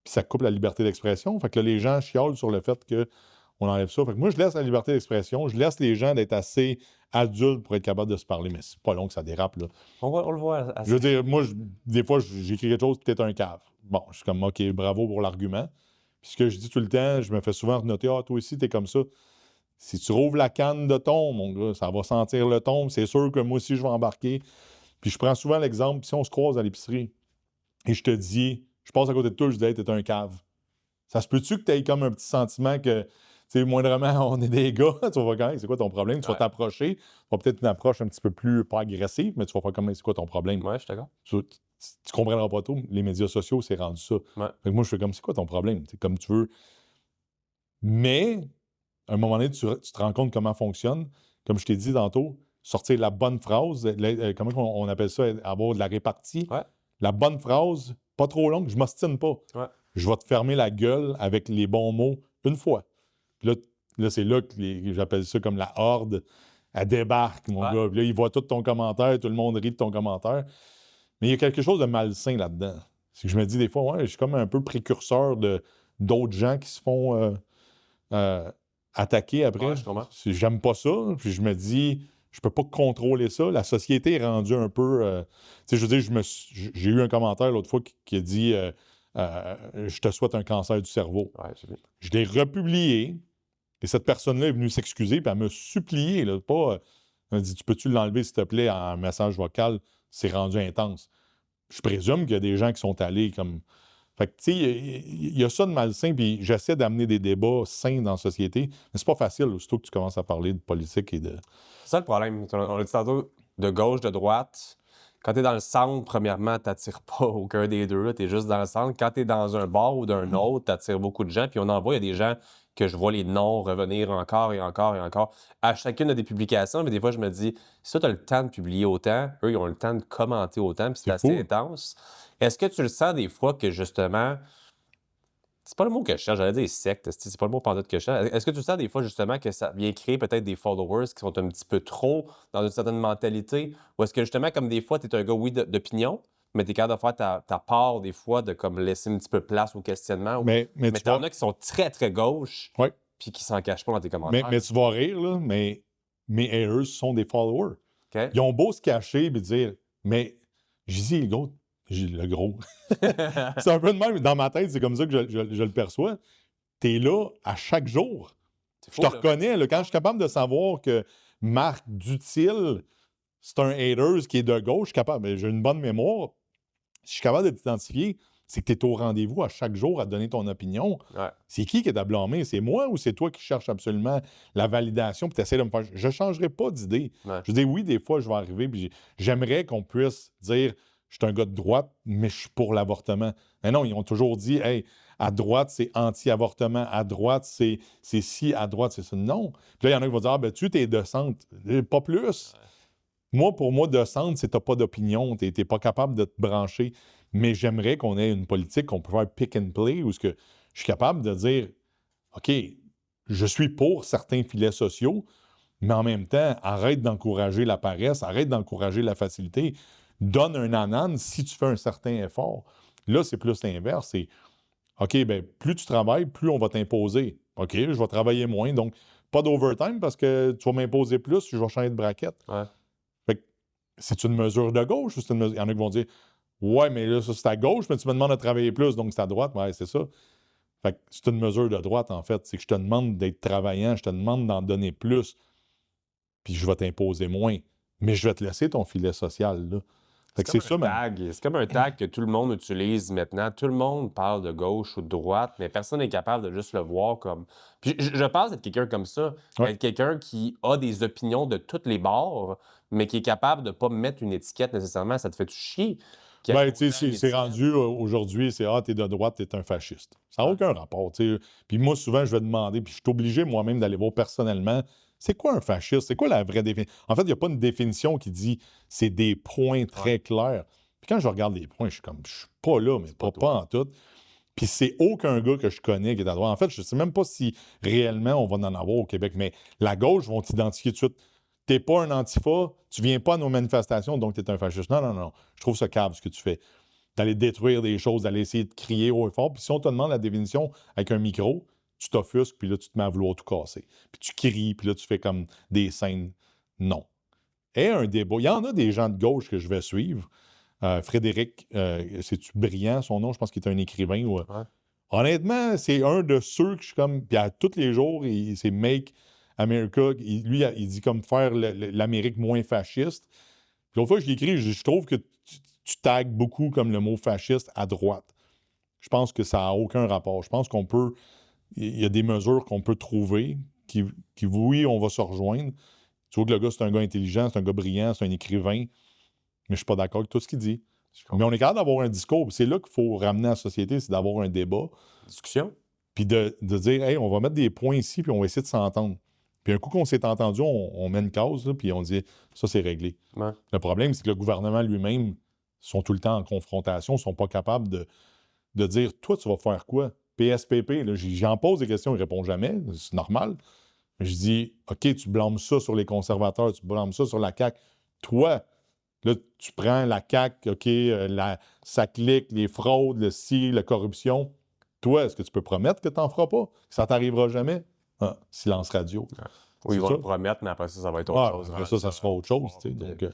Puis ça coupe la liberté d'expression. Fait que là, les gens chiolent sur le fait qu'on enlève ça. Fait que moi, je laisse la liberté d'expression. Je laisse les gens d'être assez adultes pour être capables de se parler. Mais c'est pas long que ça dérape, là. On le voit. Je veux dire, moi, des fois, j'écris quelque chose, peut-être un cave. Bon, je suis comme, OK, bravo pour l'argument. Puis ce que je dis tout le temps, je me fais souvent noter, ah, toi aussi, t'es comme ça. Si tu rouvres la canne de thon, mon gars, ça va sentir le thon. C'est sûr que moi aussi, je vais embarquer. Puis je prends souvent l'exemple, si on se croise à l'épicerie et je te dis, je passe à côté de toi, je dis, hey, t'es un cave. Ça se peut-tu que tu aies comme un petit sentiment que, tu sais, moindrement, on est des gars, tu vas faire, c'est quoi ton problème? Tu vas t'approcher, tu vas peut-être une approche un petit peu plus, pas agressive, mais tu vas faire comme, c'est quoi ton problème? Ouais, je suis d'accord. Tu comprendras pas tout. Les médias sociaux, c'est rendu ça. Ouais. Fait que moi, je fais comme, c'est quoi ton problème? C'est comme tu veux. Mais, à un moment donné, tu te rends compte comment fonctionne. Comme je t'ai dit tantôt, sortir la bonne phrase, comment on appelle ça, avoir de la répartie. Ouais. La bonne phrase, pas trop longue, je m'ostine pas. Ouais. Je vais te fermer la gueule avec les bons mots une fois. Puis là c'est là que j'appelle ça comme la horde, elle débarque, mon gars. Puis là, ils voient tout ton commentaire, tout le monde rit de ton commentaire. Mais il y a quelque chose de malsain là-dedans. C'est que je me dis des fois, ouais, je suis comme un peu précurseur d'autres gens qui se font attaquer après. Ouais, je comprends. J'aime pas ça. Puis je me dis, je peux pas contrôler ça. La société est rendue un peu... tu sais, je veux dire, j'ai eu un commentaire l'autre fois qui a dit je te souhaite un cancer du cerveau. Ouais, j'ai vu. Je l'ai republié et cette personne-là est venue s'excuser puis elle m'a supplié. Là, pas, elle m'a dit, tu peux-tu l'enlever, s'il te plaît, en message vocal? C'est rendu intense. Je présume qu'il y a des gens qui sont allés comme... Fait que, tu sais, il y a ça de malsain, puis j'essaie d'amener des débats sains dans la société, mais c'est pas facile, aussitôt que tu commences à parler de politique et de... C'est ça le problème. On l'a dit tantôt, de gauche, de droite. Quand t'es dans le centre, premièrement, t'attires pas aucun des deux. T'es juste dans le centre. Quand t'es dans un bar ou d'un autre, t'attires beaucoup de gens. Puis on en voit, il y a des gens que je vois les noms revenir encore et encore et encore à chacune des publications. Mais des fois, je me dis, si toi, t'as le temps de publier autant, eux, ils ont le temps de commenter autant, puis c'est assez intense. Est-ce que tu le sens des fois que, justement... C'est pas le mot que je cherche, j'allais dire secte, c'est pas le mot pantoute que je cherche. Est-ce que tu sens des fois justement que ça vient créer peut-être des followers qui sont un petit peu trop dans une certaine mentalité? Ou est-ce que justement, comme des fois, tu es un gars, oui, d'opinion, mais tu es capable de faire ta part des fois de comme laisser un petit peu place au questionnement? Mais tu en as qui sont très, très gauche, puis qui s'en cachent pas dans tes commentaires. Mais tu vas rire, là, mais mes haters sont des followers. Okay. Ils ont beau se cacher et dire, mais j'y dis, le gros. C'est un peu de même. Dans ma tête, c'est comme ça que je le perçois. Tu es là à chaque jour. Je te reconnais. Là, quand je suis capable de savoir que marque d'utile, c'est un hater qui est de gauche, je suis capable, j'ai une bonne mémoire, si je suis capable de t'identifier, c'est que tu es au rendez-vous à chaque jour à donner ton opinion. Ouais. C'est qui est à blâmer? C'est moi ou c'est toi qui cherches absolument la validation puis tu essaies de me faire... Je ne changerai pas d'idée. Ouais. Je dis oui, des fois, je vais arriver puis j'aimerais qu'on puisse dire je suis un gars de droite, mais je suis pour l'avortement. Mais non, ils ont toujours dit hey, à droite, c'est anti-avortement. À droite, c'est ci. À droite, c'est ça. Non. Puis là, il y en a qui vont dire ah, ben, tu es de centre. Pas plus. Ouais. Moi, pour moi, de centre, c'est que tu n'as pas d'opinion. Tu n'es pas capable de te brancher. Mais j'aimerais qu'on ait une politique qu'on peut faire pick and play où je suis capable de dire OK, je suis pour certains filets sociaux, mais en même temps, arrête d'encourager la paresse, arrête d'encourager la facilité. Donne un anan si tu fais un certain effort. Là, c'est plus l'inverse. C'est OK, bien, plus tu travailles, plus on va t'imposer. OK, je vais travailler moins, donc pas d'overtime parce que tu vas m'imposer plus, je vais changer de braquette. Ouais. Fait que c'est une mesure de gauche ou c'est une mesure... Il y en a qui vont dire ouais, mais là, ça, c'est à gauche, mais tu me demandes de travailler plus, donc c'est à droite. Ouais, c'est ça. Fait que c'est une mesure de droite, en fait. C'est que je te demande d'être travaillant, je te demande d'en donner plus, puis je vais t'imposer moins. Mais je vais te laisser ton filet social, là. Fait que c'est ça, C'est comme un tag que tout le monde utilise maintenant. Tout le monde parle de gauche ou de droite, mais personne n'est capable de juste le voir comme... Puis je pense être quelqu'un comme ça, être quelqu'un qui a des opinions de tous les bords, mais qui est capable de ne pas mettre une étiquette nécessairement. Ça te fait chier. Ben, tu sais, c'est rendu aujourd'hui, c'est t'es de droite, t'es un fasciste. Ça n'a aucun rapport, tu sais. Puis moi, souvent, je vais demander, puis je suis obligé moi-même d'aller voir personnellement, c'est quoi un fasciste? C'est quoi la vraie définition? En fait, il n'y a pas une définition qui dit c'est des points très clairs. Puis quand je regarde les points, je suis comme, je suis pas là, mais pas en tout. Puis c'est aucun gars que je connais qui est à droite. En fait, je ne sais même pas si réellement on va en avoir au Québec, mais la gauche vont t'identifier tout de suite. T'es pas un antifa, tu viens pas à nos manifestations, donc tu es un fasciste. Non, non, non. Je trouve ça câble ce que tu fais. D'aller détruire des choses, d'aller essayer de crier haut et fort. Puis si on te demande la définition avec un micro, tu t'offusques, puis là, tu te mets à vouloir tout casser. Puis tu cries, puis là, tu fais comme des scènes. Non. Et un débat. Il y en a des gens de gauche que je vais suivre. Frédéric, c'est-tu Brillant, son nom? Je pense qu'il est un écrivain. Ouais. Honnêtement, c'est un de ceux que je suis comme... Puis à tous les jours, c'est Make America. Lui, il dit comme faire l'Amérique moins fasciste. Puis l'autre fois, je l'ai écrit, je trouve que tu tagues beaucoup comme le mot fasciste à droite. Je pense que ça n'a aucun rapport. Je pense qu'on peut... Il y a des mesures qu'on peut trouver qui, oui, on va se rejoindre. Tu vois que le gars, c'est un gars intelligent, c'est un gars brillant, c'est un écrivain, mais je ne suis pas d'accord avec tout ce qu'il dit. Mais on est capable d'avoir un discours. C'est là qu'il faut ramener à la société, c'est d'avoir un débat. Discussion. Puis de dire, hey, on va mettre des points ici, puis on va essayer de s'entendre. Puis un coup qu'on s'est entendu, on met une cause, là, puis on dit, ça, c'est réglé. Ouais. Le problème, c'est que le gouvernement lui-même sont tout le temps en confrontation, ne sont pas capables de dire, toi, tu vas faire quoi? PSPP, là, j'en pose des questions, il ne répond jamais, c'est normal. Je dis, OK, tu blâmes ça sur les conservateurs, tu blâmes ça sur la CAQ. Toi, là, tu prends la CAQ, OK, ça clique, les fraudes, le ci, la corruption. Toi, est-ce que tu peux promettre que tu n'en feras pas? Que ça t'arrivera jamais? Ah, silence radio. Ouais. Oui, ils vont le promettre, mais après ça, ça va être autre chose. Après ça sera autre chose. Tu sais, donc,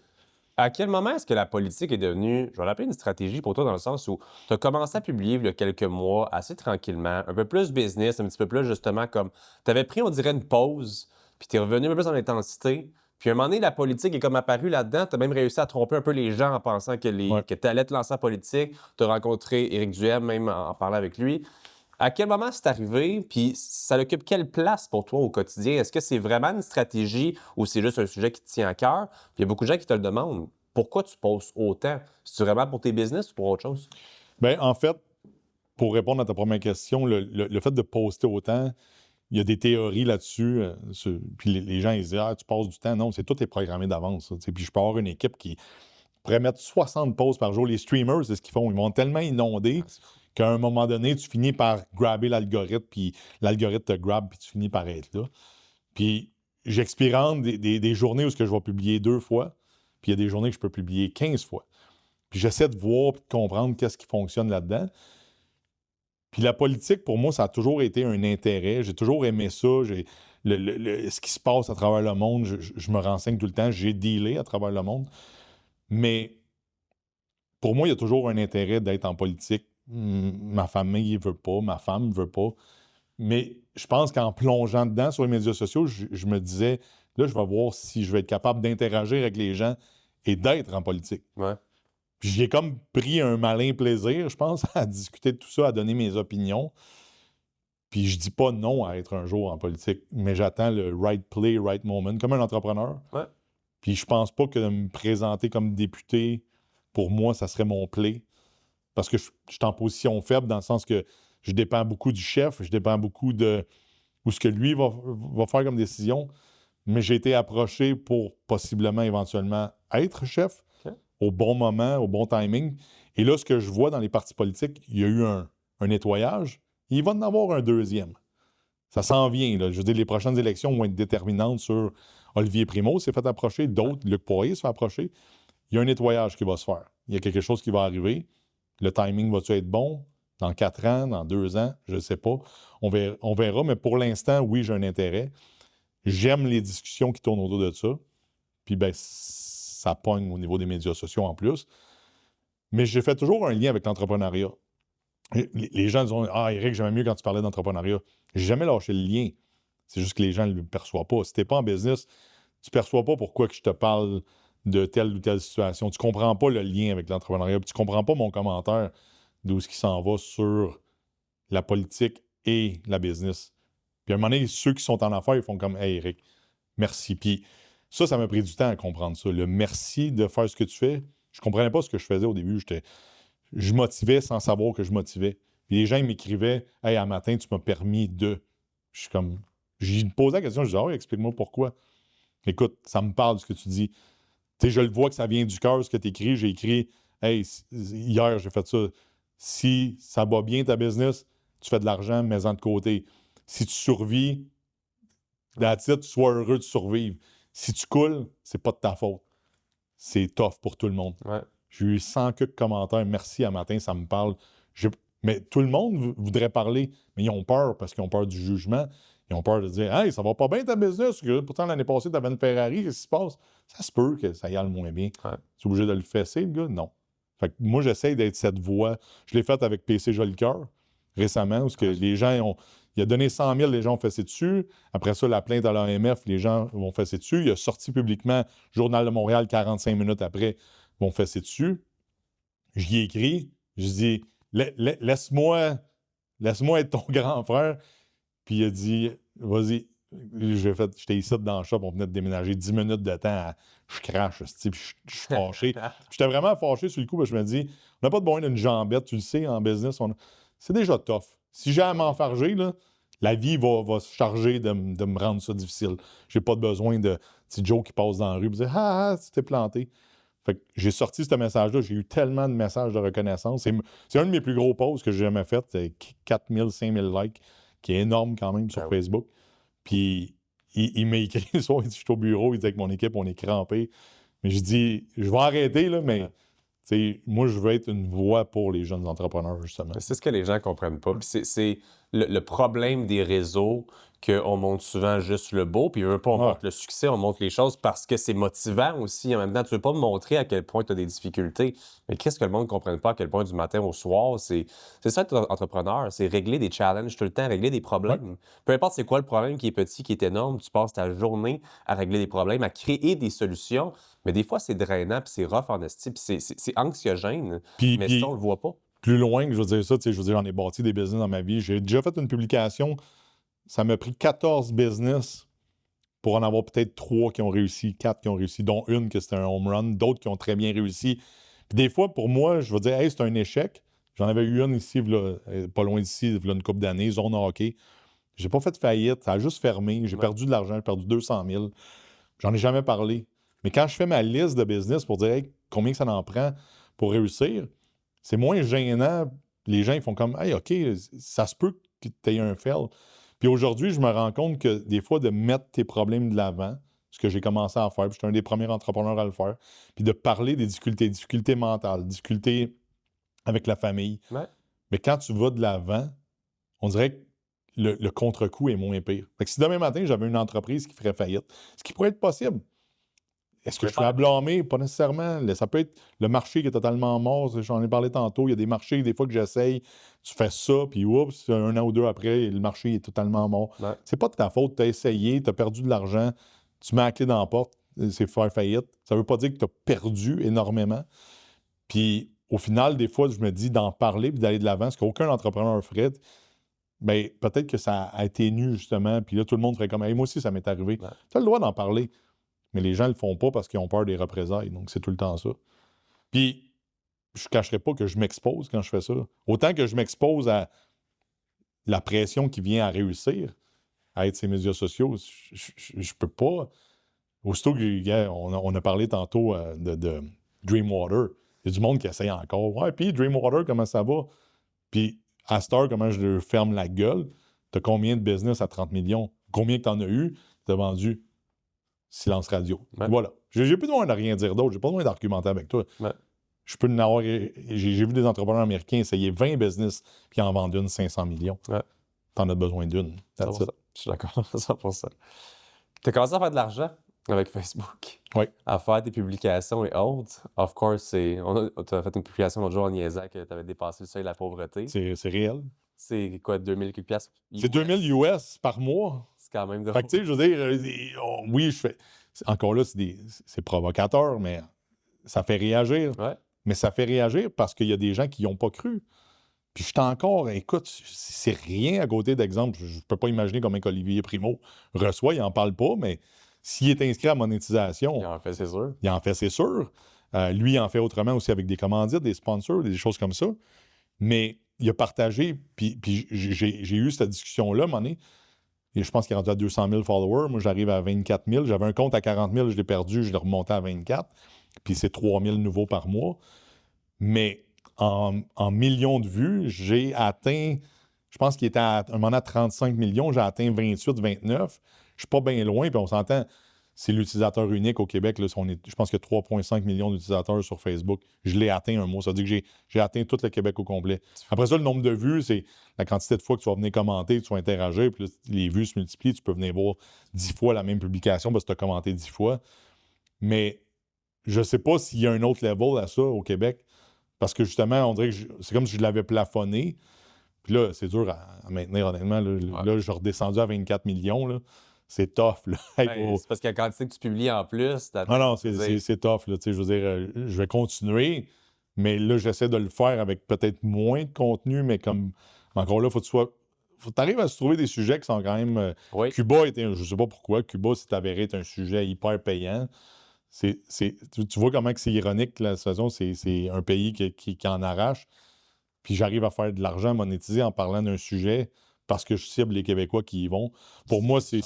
À quel moment est-ce que la politique est devenue, je vais l'appeler une stratégie pour toi, dans le sens où tu as commencé à publier il y a quelques mois, assez tranquillement, un peu plus business, un petit peu plus justement comme... Tu avais pris, on dirait, une pause, puis tu es revenu un peu plus en intensité. Puis à un moment donné, la politique est comme apparue là-dedans. Tu as même réussi à tromper un peu les gens en pensant que tu allais te lancer en politique. Tu as rencontré Éric Duhem, même en parlant avec lui. À quel moment c'est arrivé, puis ça occupe quelle place pour toi au quotidien? Est-ce que c'est vraiment une stratégie ou c'est juste un sujet qui te tient à cœur? Puis il y a beaucoup de gens qui te le demandent. Pourquoi tu postes autant? C'est vraiment pour tes business ou pour autre chose? Bien, en fait, pour répondre à ta première question, le fait de poster autant, il y a des théories là-dessus. Puis les gens, ils disent « Ah, tu passes du temps. » Non, c'est tout est programmé d'avance. Puis je peux avoir une équipe qui pourrait mettre 60 posts par jour. Les streamers, c'est ce qu'ils font. Ils vont tellement inonder qu'à un moment donné, tu finis par grabber l'algorithme, puis l'algorithme te grab, puis tu finis par être là. Puis j'expérimente des journées où je vais publier 2 fois, puis il y a des journées que je peux publier 15 fois. Puis j'essaie de voir et de comprendre qu'est-ce qui fonctionne là-dedans. Puis la politique, pour moi, ça a toujours été un intérêt. J'ai toujours aimé ça. Ce qui se passe à travers le monde, je me renseigne tout le temps. J'ai dealé à travers le monde. Mais pour moi, il y a toujours un intérêt d'être en politique. Ma famille ne veut pas, ma femme ne veut pas. Mais je pense qu'en plongeant dedans sur les médias sociaux, je me disais, Là, je vais voir si je vais être capable d'interagir avec les gens et d'être en politique. Ouais. Puis j'ai comme pris un malin plaisir, je pense, à discuter de tout ça, à donner mes opinions. Puis je dis pas non à être un jour en politique, mais j'attends le right play, right moment, comme un entrepreneur. Ouais. Puis je pense pas que de me présenter comme député, pour moi, ça serait mon play. Parce que je suis en position faible dans le sens que je dépends beaucoup du chef, je dépends beaucoup de où ce que lui va faire comme décision. Mais j'ai été approché pour possiblement, éventuellement, être chef au bon moment, au bon timing. Et là, ce que je vois dans les partis politiques, il y a eu un nettoyage. Il va en avoir un deuxième. Ça s'en vient. Là. Je veux dire, les prochaines élections vont être déterminantes sur Olivier Primo s'est fait approcher, d'autres, Luc Poirier se fait approcher. Il y a un nettoyage qui va se faire. Il y a quelque chose qui va arriver. Le timing va-tu être bon? Dans 4 ans, dans 2 ans? Je ne sais pas. On verra, mais pour l'instant, oui, j'ai un intérêt. J'aime les discussions qui tournent autour de ça. Puis, ben, ça pogne au niveau des médias sociaux en plus. Mais j'ai fait toujours un lien avec l'entrepreneuriat. Les gens disent « Ah, Éric, j'aimais mieux quand tu parlais d'entrepreneuriat. » J'ai jamais lâché le lien. C'est juste que les gens ne le perçoivent pas. Si tu n'es pas en business, tu ne perçois pas pourquoi que je te parle de telle ou telle situation. Tu ne comprends pas le lien avec l'entrepreneuriat. Tu ne comprends pas mon commentaire d'où ce qui s'en va sur la politique et la business. Puis à un moment donné, ceux qui sont en affaires, ils font comme « Hey, Éric, merci. » Puis ça m'a pris du temps à comprendre ça. Le merci de faire ce que tu fais. Je ne comprenais pas ce que je faisais au début. Je motivais sans savoir que je motivais. Puis les gens, ils m'écrivaient « Hey, un matin, tu m'as permis de... » Je suis comme... J'ai posé la question, je dis « Ah, explique-moi pourquoi. » Écoute, ça me parle de ce que tu dis. Tu sais, je le vois que ça vient du cœur, ce que tu écris. J'ai écrit « Hey, hier, j'ai fait ça. Si ça va bien ta business, tu fais de l'argent, mets-en de côté. Si tu survis, that's it, sois heureux de survivre. Si tu coules, c'est pas de ta faute. C'est tough pour tout le monde. Ouais. J'ai eu 100 quelques commentaires. Merci à matin, ça me parle. Mais tout le monde voudrait parler, mais ils ont peur parce qu'ils ont peur du jugement. Ils ont peur de dire « Hey, ça va pas bien ta business. Pourtant, l'année passée, tu avais une Ferrari. Qu'est-ce qui se passe? » Ça se peut que ça y aille moins bien. Ouais. Tu es obligé de le fesser, le gars? Non. Fait que moi, j'essaie d'être cette voix. Je l'ai faite avec PC Jolicoeur récemment, où que les gens il a donné 100 000, les gens ont fessé dessus. Après ça, la plainte à l'AMF, les gens vont fesser dessus. Il a sorti publiquement, Journal de Montréal, 45 minutes après, vont fesser dessus. J'y ai écrit. Je dis laisse-moi être ton grand frère. Puis il a dit vas-y. J'étais ici dans le shop, on venait de déménager 10 minutes de temps. Je crache, puis je suis fâché. J'étais vraiment fâché sur le coup, parce que je me dis on n'a pas de besoin d'une jambette, tu le sais, en business. C'est déjà tough. Si j'ai à m'enfarger, là, la vie va se charger de me rendre ça difficile. J'ai pas besoin de petit Joe qui passe dans la rue et dire ah, tu t'es planté. Fait que j'ai sorti ce message-là. J'ai eu tellement de messages de reconnaissance. C'est un de mes plus gros posts que j'ai jamais fait. C'est 4 000, 5 000 likes, qui est énorme quand même sur Facebook. Puis il m'a écrit le soir, il dit, je suis au bureau, il dit avec mon équipe, on est crampés. Mais je dis, je vais arrêter, là, mais moi, je veux être une voix pour les jeunes entrepreneurs, justement. C'est ce que les gens ne comprennent pas. Puis c'est le problème des réseaux, qu'on montre souvent juste le beau, puis on montre le succès, on montre les choses parce que c'est motivant aussi. En même temps, tu ne veux pas me montrer à quel point tu as des difficultés. Mais qu'est-ce que le monde ne comprenne pas à quel point du matin au soir, c'est ça être entrepreneur, c'est régler des challenges tout le temps, régler des problèmes. Ouais. Peu importe c'est quoi le problème qui est petit, qui est énorme, tu passes ta journée à régler des problèmes, à créer des solutions. Mais des fois, c'est drainant, puis c'est rough en esti, puis c'est anxiogène. Mais ça, on le voit pas. Plus loin que je veux dire ça, je veux dire, j'en ai bâti des business dans ma vie. J'ai déjà fait une publication. Ça m'a pris 14 business pour en avoir peut-être 3 qui ont réussi, 4 qui ont réussi, dont une que c'était un home run, d'autres qui ont très bien réussi. Puis des fois, pour moi, je veux dire, hey, c'est un échec. J'en avais eu une ici, pas loin d'ici, une couple d'années, zone hockey. J'ai pas fait faillite, ça a juste fermé. J'ai perdu de l'argent, j'ai perdu 200 000. J'en ai jamais parlé. Mais quand je fais ma liste de business pour dire hey, combien ça en prend pour réussir, c'est moins gênant. Les gens, ils font comme hey, OK, ça se peut que tu aies un fail. Puis aujourd'hui, je me rends compte que des fois, de mettre tes problèmes de l'avant, ce que j'ai commencé à faire, puis j'étais un des premiers entrepreneurs à le faire, puis de parler des difficultés mentales, difficultés avec la famille. Ouais. Mais quand tu vas de l'avant, on dirait que le contre-coup est moins pire. Fait que si demain matin, j'avais une entreprise qui ferait faillite, ce qui pourrait être possible, est-ce que je suis à blâmer? Pas nécessairement. Ça peut être le marché qui est totalement mort. J'en ai parlé tantôt. Il y a des marchés, des fois que j'essaye, tu fais ça, puis oups, 1 an ou 2 après, le marché est totalement mort. Ouais. C'est pas de ta faute. Tu as essayé, tu as perdu de l'argent. tu mets la clé dans la porte, c'est faire faillite. Ça ne veut pas dire que tu as perdu énormément. Puis, au final, des fois, je me dis d'en parler puis d'aller de l'avant, ce qu'aucun entrepreneur ferait. Bien, peut-être que ça a été nu, justement, puis là, tout le monde ferait comme hey, moi aussi, ça m'est arrivé. Ouais. Tu as le droit d'en parler, mais les gens ne le font pas parce qu'ils ont peur des représailles. Donc, c'est tout le temps ça. Puis, je ne cacherai pas que je m'expose quand je fais ça. Autant que je m'expose à la pression qui vient à réussir, à être ces médias sociaux, je peux pas. Aussitôt que, on a parlé tantôt de Dreamwater, il y a du monde qui essaye encore. Ouais, puis Dreamwater, comment ça va? Puis, à Star, comment je leur ferme la gueule? T'as combien de business à 30 millions? Combien que t'en as eu? T'as vendu silence radio. Ouais. Voilà. J'ai plus besoin de rien dire d'autre. J'ai pas besoin d'argumenter avec toi. Ouais. Je peux en avoir. J'ai vu des entrepreneurs américains essayer 20 business puis en vendre une 500 millions. Ouais. T'en as besoin d'une. Je suis d'accord, 100%. Tu as commencé à faire de l'argent avec Facebook. Oui. À faire des publications et autres. Of course, tu as fait une publication l'autre jour en niaisant que tu avais dépassé le seuil de la pauvreté. C'est réel. C'est quoi, 2000 quelques piastres? C'est 2000 US par mois. C'est quand même drôle. Fait que, tu sais, je veux dire, oui, je fais. Encore là, c'est provocateur, mais ça fait réagir. Ouais. Mais ça fait réagir parce qu'il y a des gens qui n'y ont pas cru. Puis je suis encore, écoute, c'est rien à côté d'exemple. Je ne peux pas imaginer comment Olivier Primo reçoit, il n'en parle pas, mais s'il est inscrit à monétisation, Il en fait, c'est sûr. il en fait, c'est sûr. Lui, il en fait autrement aussi avec des commandites, des sponsors, des choses comme ça. Mais il a partagé, puis j'ai eu cette discussion-là, à un moment donné, et je pense qu'il est rendu à 200 000 followers. Moi, j'arrive à 24 000. J'avais un compte à 40 000, je l'ai perdu, je l'ai remonté à 24. Puis c'est 3 000 nouveaux par mois. Mais en millions de vues, j'ai atteint, je pense qu'il était à un moment à 35 millions, j'ai atteint 28, 29. Je suis pas bien loin, puis on s'entend, c'est l'utilisateur unique au Québec. Là, je pense qu'il y a 3,5 millions d'utilisateurs sur Facebook. Je l'ai atteint un mois. Ça veut dire que j'ai atteint tout le Québec au complet. Après ça, le nombre de vues, c'est la quantité de fois que tu vas venir commenter, que tu vas interagir, puis là, les vues se multiplient. Tu peux venir voir 10 fois la même publication parce que tu as commenté 10 fois. Mais je sais pas s'il y a un autre level à ça au Québec. Parce que justement, on dirait que c'est comme si je l'avais plafonné. Puis là, c'est dur à maintenir, honnêtement. Là, je suis redescendu à 24 millions. Là. C'est tough. Là. C'est parce que la quantité que tu publies en plus... Non, c'est tough. Là. Je veux dire, je vais continuer, mais là, j'essaie de le faire avec peut-être moins de contenu, mais comme... Encore là, faut que tu arrives à se trouver des sujets qui sont quand même... Oui. Cuba était... Je sais pas pourquoi. Cuba, c'est avéré être un sujet hyper payant. Tu vois comment c'est ironique, la situation, c'est un pays qui en arrache. Puis j'arrive à faire de l'argent monétisé en parlant d'un sujet parce que je cible les Québécois qui y vont. Pour moi, c'est...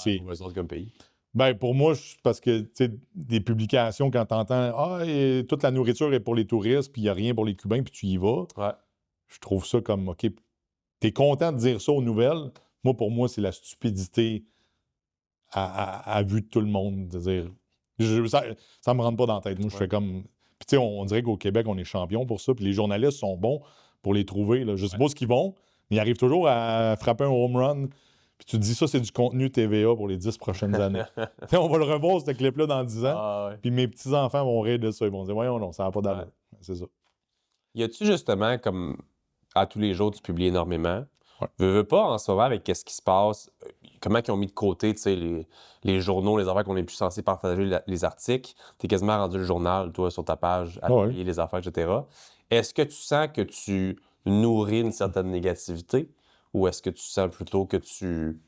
comme pays. Ben, pour moi, parce que, tu sais, des publications, quand tu entends « et toute la nourriture est pour les touristes, puis il n'y a rien pour les Cubains, puis tu y vas. Ouais. » Je trouve ça comme, OK, t'es content de dire ça aux nouvelles. Moi, pour moi, c'est la stupidité à vue de tout le monde. De dire... Ça me rentre pas dans la tête. Moi, je fais comme... Puis, tu sais, on dirait qu'au Québec, on est champion pour ça. Puis les journalistes sont bons pour les trouver. Là. Je sais pas ce qu'ils vont, mais ils arrivent toujours à frapper un home run. Puis tu te dis, ça, c'est du contenu TVA pour les 10 prochaines années. On va le revoir, ce clip-là, dans 10 ans. Ah, ouais. Puis mes petits-enfants vont rire de ça. Ils vont dire, voyons, non, ça n'a pas d'allure. Ouais. C'est ça. Y a-tu justement, comme à tous les jours, tu publies énormément? Ouais. Veux pas, en ce moment, avec qu'est-ce qui se passe, comment ils ont mis de côté, tu sais, les journaux, les affaires qu'on est plus censé partager, les articles. T'es quasiment rendu le journal, toi, sur ta page, à publier les affaires, etc. Est-ce que tu sens que tu nourris une certaine négativité ou est-ce que tu sens plutôt que tu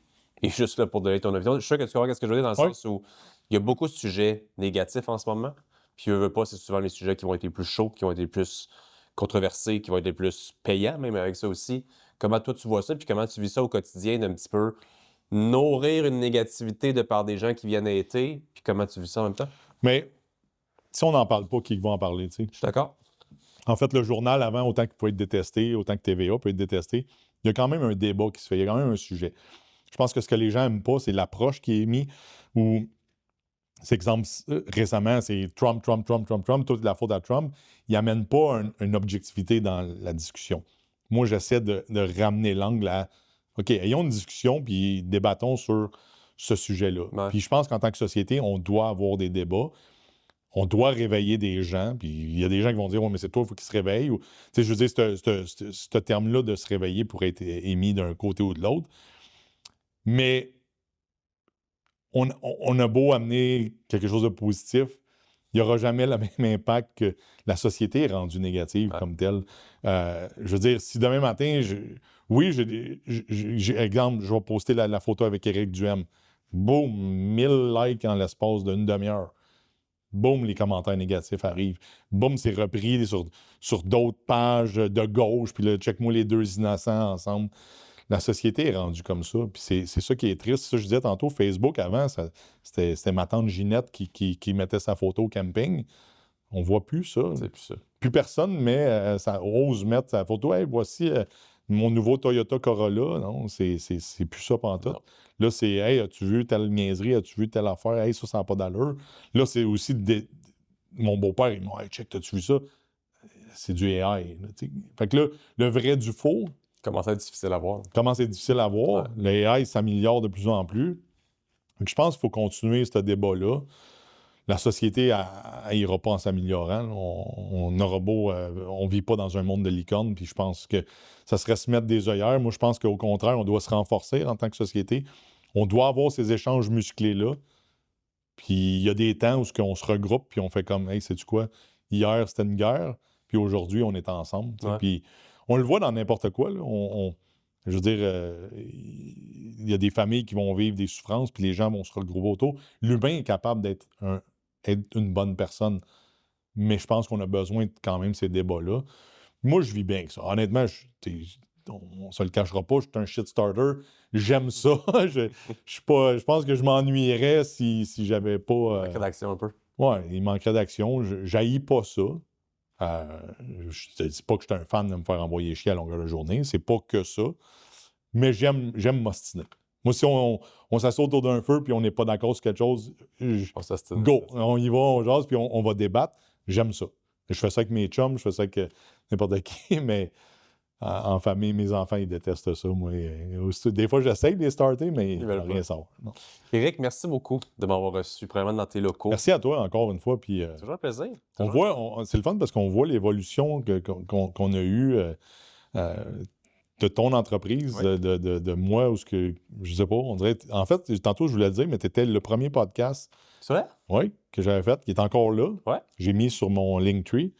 es juste là pour donner ton opinion? Je suis sûr que tu comprends ce que je veux dire dans le sens où il y a beaucoup de sujets négatifs en ce moment. Puis, veux pas, c'est souvent les sujets qui vont être les plus chauds, qui vont être les plus controversés, qui vont être les plus payants, même avec ça aussi. Comment toi, tu vois ça, puis comment tu vis ça au quotidien, d'un petit peu nourrir une négativité de par des gens qui viennent aider, puis comment tu vis ça en même temps? Mais si on n'en parle pas, qui va en parler, tu sais? Je suis d'accord. En fait, le journal, avant, autant qu'il peut être détesté, autant que TVA peut être détesté, il y a quand même un débat qui se fait, il y a quand même un sujet. Je pense que ce que les gens n'aiment pas, c'est l'approche qui est mise, où, c'est exemple, récemment, c'est Trump, toute la faute à Trump. Il n'amène pas une objectivité dans la discussion. Moi, j'essaie de ramener l'angle à, OK, ayons une discussion, puis débattons sur ce sujet-là. Ouais. Puis je pense qu'en tant que société, on doit avoir des débats. On doit réveiller des gens, puis il y a des gens qui vont dire « Oui, mais c'est toi, il faut qu'ils se réveillent. » Tu sais, je veux dire, ce terme-là de se réveiller pourrait être émis d'un côté ou de l'autre. Mais on a beau amener quelque chose de positif, il n'y aura jamais le même impact que la société est rendue négative comme telle. Je veux dire, si demain matin, exemple, je vais poster la photo avec Éric Duhem. Boum, 1000 likes en l'espace d'une demi-heure. Boum, les commentaires négatifs arrivent. Boum, c'est repris sur d'autres pages de gauche. Puis là, check-moi les deux innocents ensemble. La société est rendue comme ça. Puis c'est ça qui est triste. Ça, je disais tantôt, Facebook, avant, c'était ma tante Ginette qui mettait sa photo au camping. On voit plus ça. C'est plus ça. Plus personne ça ose mettre sa photo. Hey, voici mon nouveau Toyota Corolla. Non, c'est plus ça pantoute. Là, c'est hey, as-tu vu telle niaiserie? As-tu vu telle affaire? Hey, ça n'a pas d'allure. Là, c'est aussi mon beau-père, il m'a dit hey, check, t'as-tu vu ça? C'est du AI. Là, fait que là, le vrai du faux. Comment c'est difficile à voir? Comment c'est difficile à voir. Le AI s'améliore de plus en plus. Donc, je pense qu'il faut continuer ce débat-là. La société, elle n'ira pas en s'améliorant. On aura beau... on ne vit pas dans un monde de licorne, puis je pense que ça serait se mettre des œillères. Moi, je pense qu'au contraire, on doit se renforcer en tant que société. On doit avoir ces échanges musclés-là. Puis il y a des temps où on se regroupe, puis on fait comme « Hey, sais-tu quoi? Hier, c'était une guerre, puis aujourd'hui, on est ensemble. » Puis on le voit dans n'importe quoi. Là. Je veux dire, il y a des familles qui vont vivre des souffrances, puis les gens vont se regrouper autour. L'humain est capable d'être une bonne personne, mais je pense qu'on a besoin quand même de ces débats-là. Moi, je vis bien avec ça. Honnêtement, on se le cachera pas, je suis un shitstarter. J'aime ça. Je pense que je m'ennuierais si j'avais pas... Il manquerait d'action un peu. Oui, il manquerait d'action. J'haïs pas ça. Je ne dis pas que je suis un fan de me faire envoyer chier à longueur de journée. C'est pas que ça. Mais j'aime m'ostiner. Moi, si on s'assoit autour d'un feu puis on n'est pas d'accord sur quelque chose, go! On y va, on jase puis on va débattre. J'aime ça. Je fais ça avec mes chums, je fais ça avec n'importe qui, mais en famille, mes enfants, ils détestent ça. Moi, des fois, j'essaie de les starter, mais ils ne veulent rien savoir. Non. Éric, merci beaucoup de m'avoir reçu probablement dans tes locaux. Merci à toi encore une fois. Puis, c'est toujours un plaisir. C'est le fun parce qu'on voit l'évolution qu'on a eue de ton entreprise, de moi, ou ce que je sais pas, on dirait. En fait, tantôt, je voulais le dire, mais tu étais le premier podcast. C'est vrai? Oui, que j'avais fait, qui est encore là. Ouais. J'ai mis sur mon Linktree.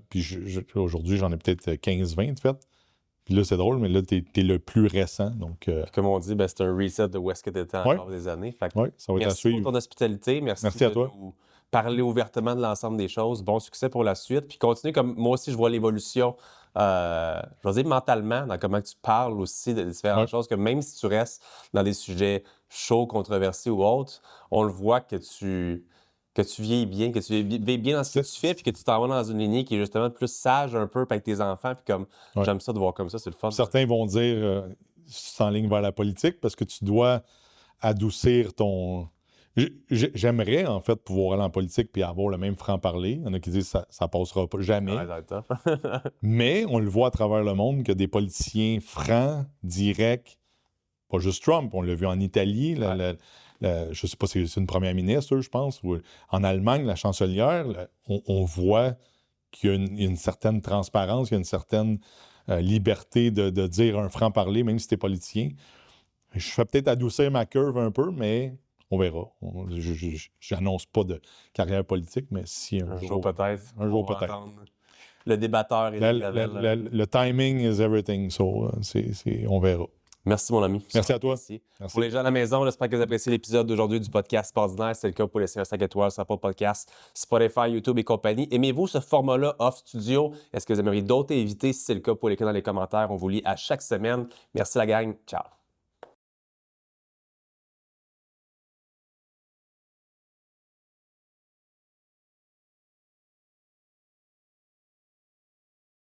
Puis aujourd'hui, j'en ai peut-être 15-20 de fait. Puis là, c'est drôle, mais là, t'es le plus récent. Donc, comme on dit, c'est un reset de où est-ce que tu étais encore des années. Oui, ça va être à suivre. Merci pour ton hospitalité. Merci à toi. Nous parler ouvertement de l'ensemble des choses. Bon succès pour la suite. Puis continue comme moi aussi, je vois l'évolution, je veux dire mentalement, dans comment tu parles aussi de différentes choses, que même si tu restes dans des sujets chauds, controversés ou autres, on le voit que tu vieillis bien, que tu vieillis bien dans ce que tu fais, puis que tu t'en vas dans une lignée qui est justement plus sage un peu avec tes enfants, puis comme j'aime ça de voir comme ça, c'est le fun. Certains vont dire s'enligne vers la politique parce que tu dois adoucir ton... J'aimerais, en fait, pouvoir aller en politique puis avoir le même franc-parler. Il y en a qui disent que ça passera pas jamais. Mais on le voit à travers le monde que des politiciens francs, directs, pas juste Trump, on l'a vu en Italie, je ne sais pas si c'est une première ministre, je pense, ou en Allemagne, la chancelière, on voit qu'il y a une certaine transparence, il y a une certaine liberté de dire un franc-parler, même si tu es politicien. Je fais peut-être adoucir ma curve un peu, mais on verra. Je n'annonce pas de carrière politique, mais si un jour peut-être. Un jour peut-être. Le débatteur et le timing is everything, so on verra. Merci, mon ami. Merci à toi. Merci. Pour les gens à la maison, j'espère que vous appréciez l'épisode d'aujourd'hui du podcast Pas ordinaire. C'est le cas pour laisser un 5 étoiles sur Apple Podcasts, Spotify, YouTube et compagnie. Aimez-vous ce format-là off studio? Est-ce que vous aimeriez d'autres invités? Si c'est le cas, pour les cas dans les commentaires. On vous lit à chaque semaine. Merci la gang. Ciao.